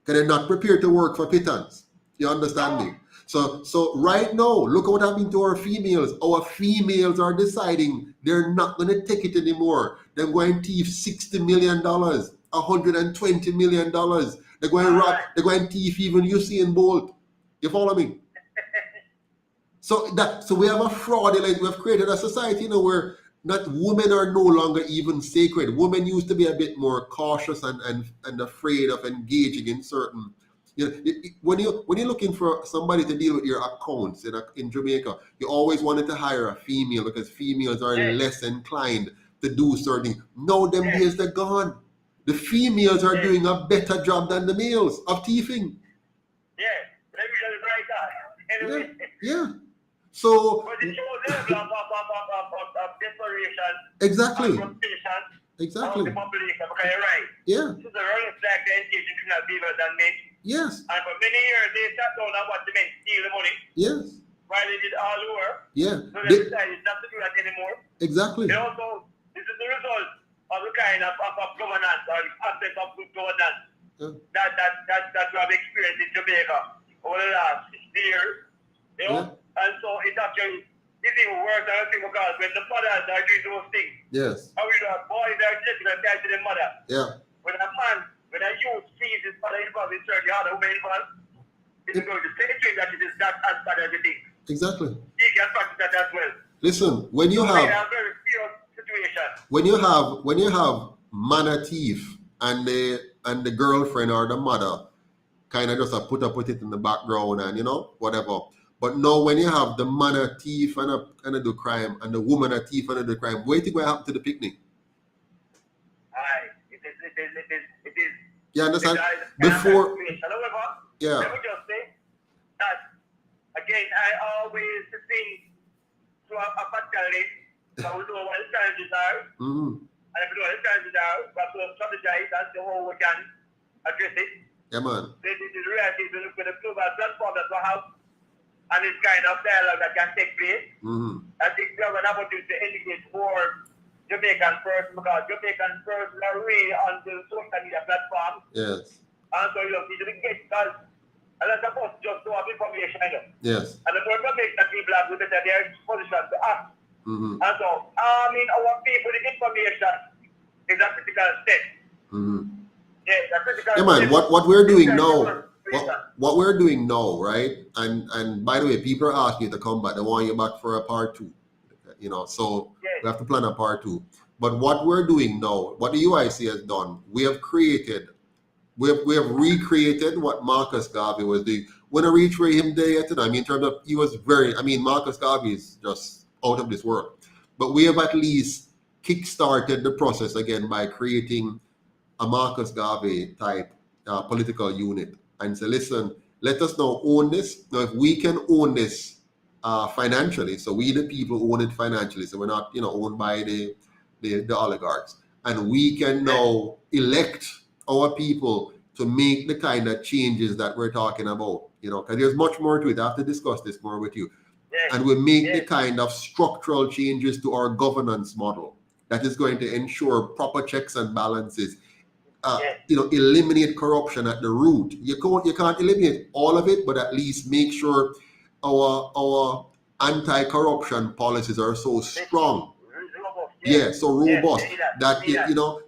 because they're not prepared to work for pittance. You understand me? So right now, look at what happened to our females. Our females are deciding they're not going to take it anymore. They're going to thief $60 million, $120 million. They're going to rob. They're going to thief even Usain Bolt. You follow me? So we have a fraudulent. We've created a society, where not women are no longer even sacred. Women used to be a bit more cautious and afraid of engaging in certain. When you're looking for somebody to deal with your accounts in Jamaica, you always wanted to hire a female because females are less inclined to do certain things. Now them days they're gone. The females are doing a better job than the males of thieving. Yeah, let me just write that. Anyway. Yeah. So. But it shows them of desperation. Exactly. Frustration. Exactly. Of the population, because you're right. Yeah. This is a running flag to engage in criminal behavior than men. Yes. And for many years, they sat down and watched the men steal the money. Yes. While they did all the work. Yeah. So they decided not to do that anymore. Exactly. And also, this is the result of the kind of governance or the aspect of good governance that we have experienced in Jamaica over the last 60 years. And so it actually is even worse than I think, because when the fathers are doing those things, how we do boys are genetically tied to their mother. Yeah. When a youth sees his father involved in certain other women involved, it's going to say to him that it is not as bad as you think. Exactly. He can practice that as well. Listen, when you have a very serious situation. when you have manna thief and the girlfriend or the mother kind of just put up with it in the background and whatever. But now when you have the man a thief and do crime and the woman a thief and do crime, what do you think will happen to the picnic? It is. You understand? Before. However, yeah. Let me just say that again. I always think to a particular list. So we know what the challenges are, and if we know what the challenges are, we have to strategize as to how we can address it. Yeah, man. This is the reality. We look at the global platform that we have, and this kind of dialogue that can take place. I think we have an opportunity to educate more Jamaican persons, because Jamaican persons are really on the social media platform. Yes. And so you need to get, because a lot of us just don't have information. Yes. And the more information that people have, the better their position to act. And so, our people, the information is a critical step. Yes, a critical step. Man, what we're doing now, what we're doing now, right? And by the way, people are asking you to come back. They want you back for a part 2. So we have to plan a part 2. But what we're doing now, what the UIC has done, we have recreated what Marcus Garvey was doing. When I reach where him there yet, I mean, in terms of, he was Marcus Garvey is just out of this world. But we have at least kick-started the process again by creating a Marcus Garvey type political unit and say, listen, let us now own this. Now, if we can own this financially, so we the people own it financially, so we're not, owned by the oligarchs, and we can now elect our people to make the kind of changes that we're talking about, because there's much more to it. I have to discuss this more with you. And we make the kind of structural changes to our governance model that is going to ensure proper checks and balances, eliminate corruption at the root. You can't eliminate all of it, but at least make sure our anti-corruption policies are so strong. So robust that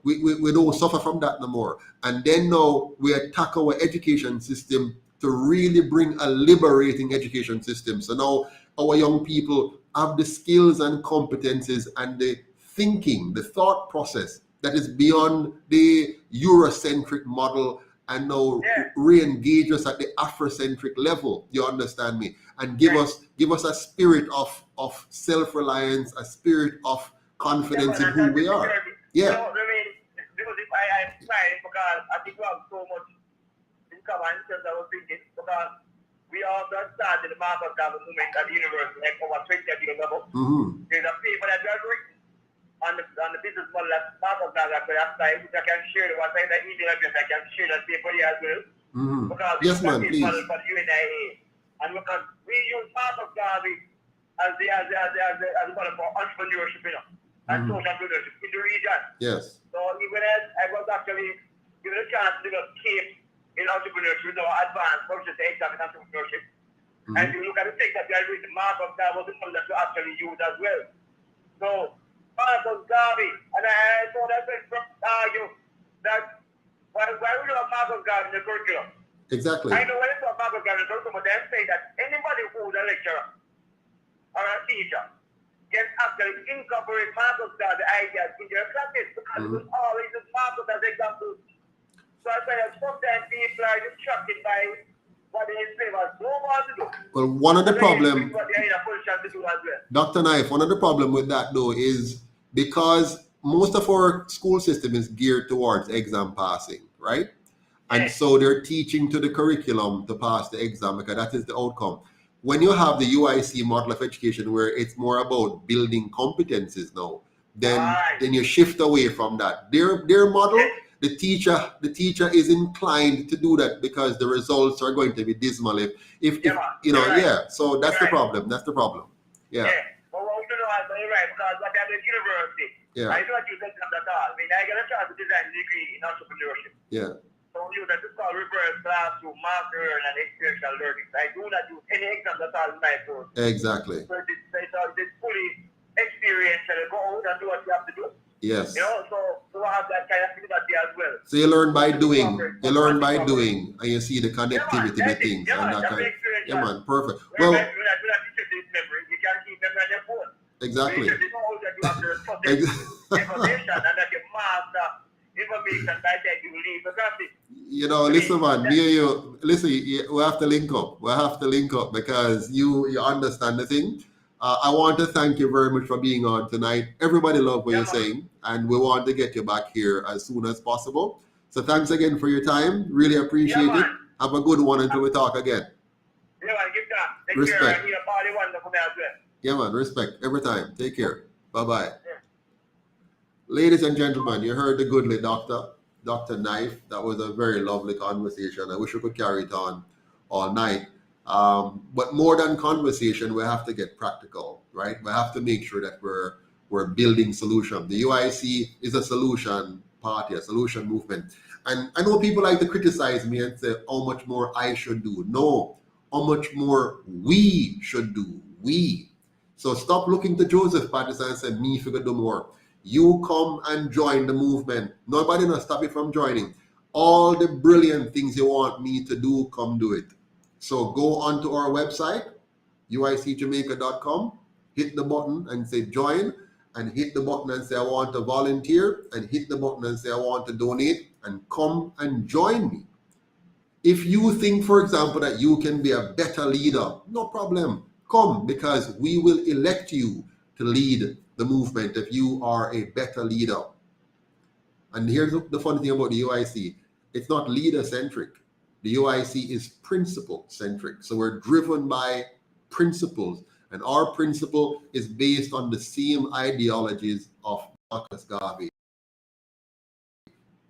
we don't suffer from that no more. And then now we attack our education system to really bring a liberating education system. So now our young people have the skills and competences and the thinking, the thought process that is beyond the Eurocentric model, and now re-engage us at the Afrocentric level. You understand me? And give us a spirit of self-reliance, a spirit of confidence in who we are. Because I'm trying, because I think we have so much in common in terms of our thinking, because we also started the Marcus Garvey movement at the university like over 20 years ago. There's a paper that we have written on the business model that Marcus Garvey applied, which I can share the website, the email address, I can share that paper here as well. Because yes, man, please. Model for the UNIA. And because we use Marcus Garvey as the model for entrepreneurship, and social entrepreneurship in the region. Yes. So even as I was actually given a chance to develop CAPE in entrepreneurship, advanced process exam in entrepreneurship. And you look at the things that we are doing, Marcus Garvey was the model that we actually use as well. So Marcus Garvey, and I thought that from argue that why we don't have Marcus Garvey in the curriculum. Exactly. I know when it's about Marcus Garvey in the curriculum, but they're saying that anybody who's a lecturer or a teacher can actually incorporate Marcus Garvey ideas in their classes, because it was always just Marcus as examples. So I say that sometimes people are distracted by what they explain was no more to do. Well, one of the problem, what they are in a position to do as well. Dr. Knife, one of the problem with that though is because most of our school system is geared towards exam passing, right? And so they're teaching to the curriculum to pass the exam because that is the outcome. When you have the UIC model of education where it's more about building competencies now, then you shift away from that. Their model, the teacher is inclined to do that because the results are going to be dismal so that's the problem. That's the problem. Yeah. But what we do know is you're right, because what I did at university, I do not use exams at all. I mean, I get a chance to design a degree in entrepreneurship. Yeah. So you that is called reverse classroom, marker and experiential learning. I do not use any exams at all in my course. Exactly. So it's fully experiential. Go out and do what you have to do. Yes. So I have that kind of liberty as well. So you learn by doing. And you see the connectivity with things. Yeah, man, perfect. Well, when I teach this memory, you can keep memory on your phone. Exactly. You know that you have to process information and that you master information by then you leave the graphic. Listen, man, we have to link up. We have to link up because you understand the thing. I want to thank you very much for being on tonight. Everybody love what you're saying, and we want to get you back here as soon as possible. So thanks again for your time. Really appreciate it. Have a good one until we talk again. Yeah, man, give that. Take Respect. care. I need a party one to come out as well. Yeah, man, respect every time. Take care. Bye-bye. Ladies and gentlemen, you heard the goodly Dr. Knife. That was a very lovely conversation. I wish we could carry it on all night. But more than conversation, we have to get practical, right? We have to make sure that we're building solutions. The UIC is a solution party, a solution movement. And I know people like to criticize me and say how much more I should do. No, how much more we should do. We. So stop looking to Joseph Patterson and say, me figure do more. You come and join the movement. Nobody will stop you from joining. All the brilliant things you want me to do, come do it. So go onto our website, uicjamaica.com, hit the button and say join, and hit the button and say, I want to volunteer, and hit the button and say, I want to donate, and come and join me. If you think, for example, that you can be a better leader, no problem. Come, because we will elect you to lead the movement if you are a better leader. And here's the funny thing about the UIC. It's not leader-centric. The UIC is principle-centric. So we're driven by principles. And our principle is based on the same ideologies of Marcus Garvey.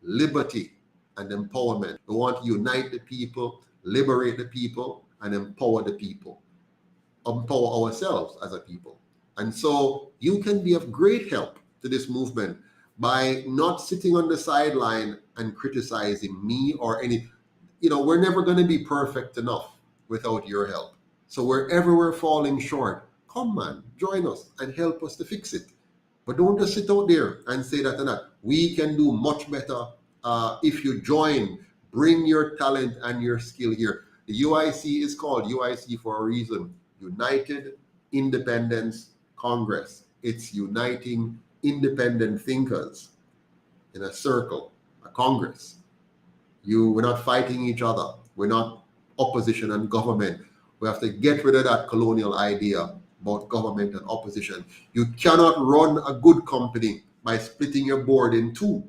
Liberty and empowerment. We want to unite the people, liberate the people, and empower the people. Empower ourselves as a people. And so you can be of great help to this movement by not sitting on the sideline and criticizing me or any, we're never going to be perfect enough without your help. So wherever we're falling short, come man, join us and help us to fix it. But don't just sit out there and say that and that. We can do much better if you join. Bring your talent and your skill here. The UIC is called UIC for a reason. United Independence Congress. It's uniting independent thinkers in a circle, a Congress. We're not fighting each other. We're not opposition and government. We have to get rid of that colonial idea about government and opposition. You cannot run a good company by splitting your board in two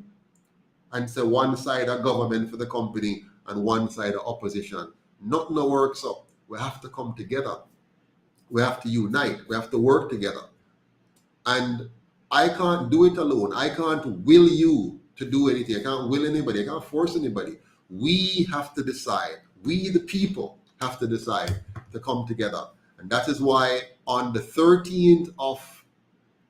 and say one side of government for the company and one side of opposition. Nothing works up. We have to come together. We have to unite. We have to work together. And I can't do it alone. I can't will you to do anything. I can't will anybody. I can't force anybody. We have to decide. We, the people, have to decide to come together. And that is why on the 13th of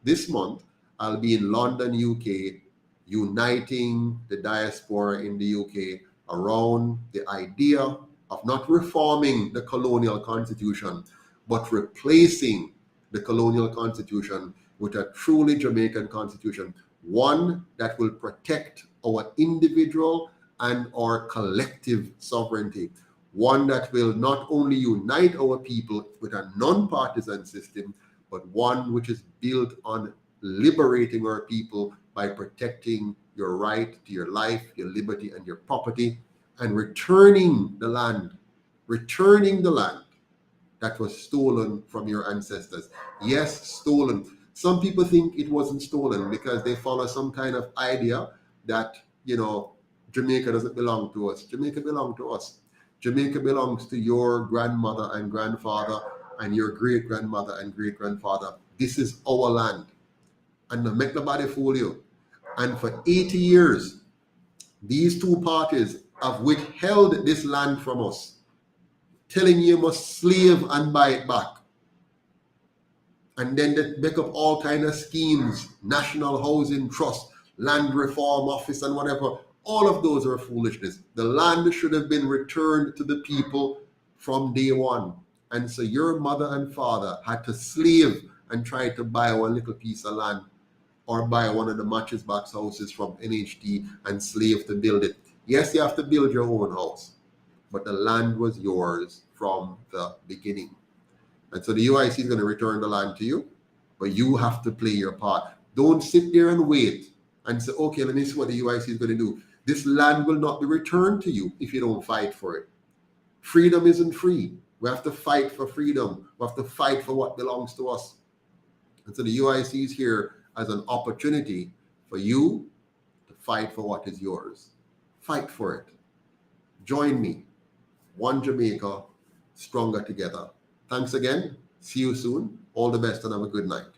this month, I'll be in London, UK, uniting the diaspora in the UK around the idea of not reforming the colonial constitution, but replacing the colonial constitution with a truly Jamaican constitution, one that will protect our individual and our collective sovereignty, one that will not only unite our people with a non-partisan system, but one which is built on liberating our people by protecting your right to your life, your liberty, and your property, and returning the land that was stolen from your ancestors. Yes, stolen. Some people think it wasn't stolen because they follow some kind of idea that, Jamaica doesn't belong to us. Jamaica belongs to us. Jamaica belongs to your grandmother and grandfather and your great-grandmother and great-grandfather. This is our land. And don't make nobody fool you. And for 80 years, these two parties have withheld this land from us, telling you must slave and buy it back. And then they make up all kinds of schemes, National Housing Trust, Land Reform Office, and whatever. All of those are foolishness. The land should have been returned to the people from day one. And so your mother and father had to slave and try to buy one little piece of land or buy one of the matches box houses from NHT and slave to build it. Yes, you have to build your own house, but the land was yours from the beginning. And so the UIC is going to return the land to you, but you have to play your part. Don't sit there and wait and say, okay, let me see what the UIC is going to do. This land will not be returned to you if you don't fight for it. Freedom isn't free. We have to fight for freedom. We have to fight for what belongs to us. And so the UIC is here as an opportunity for you to fight for what is yours. Fight for it. Join me. One Jamaica, stronger together. Thanks again. See you soon. All the best and have a good night.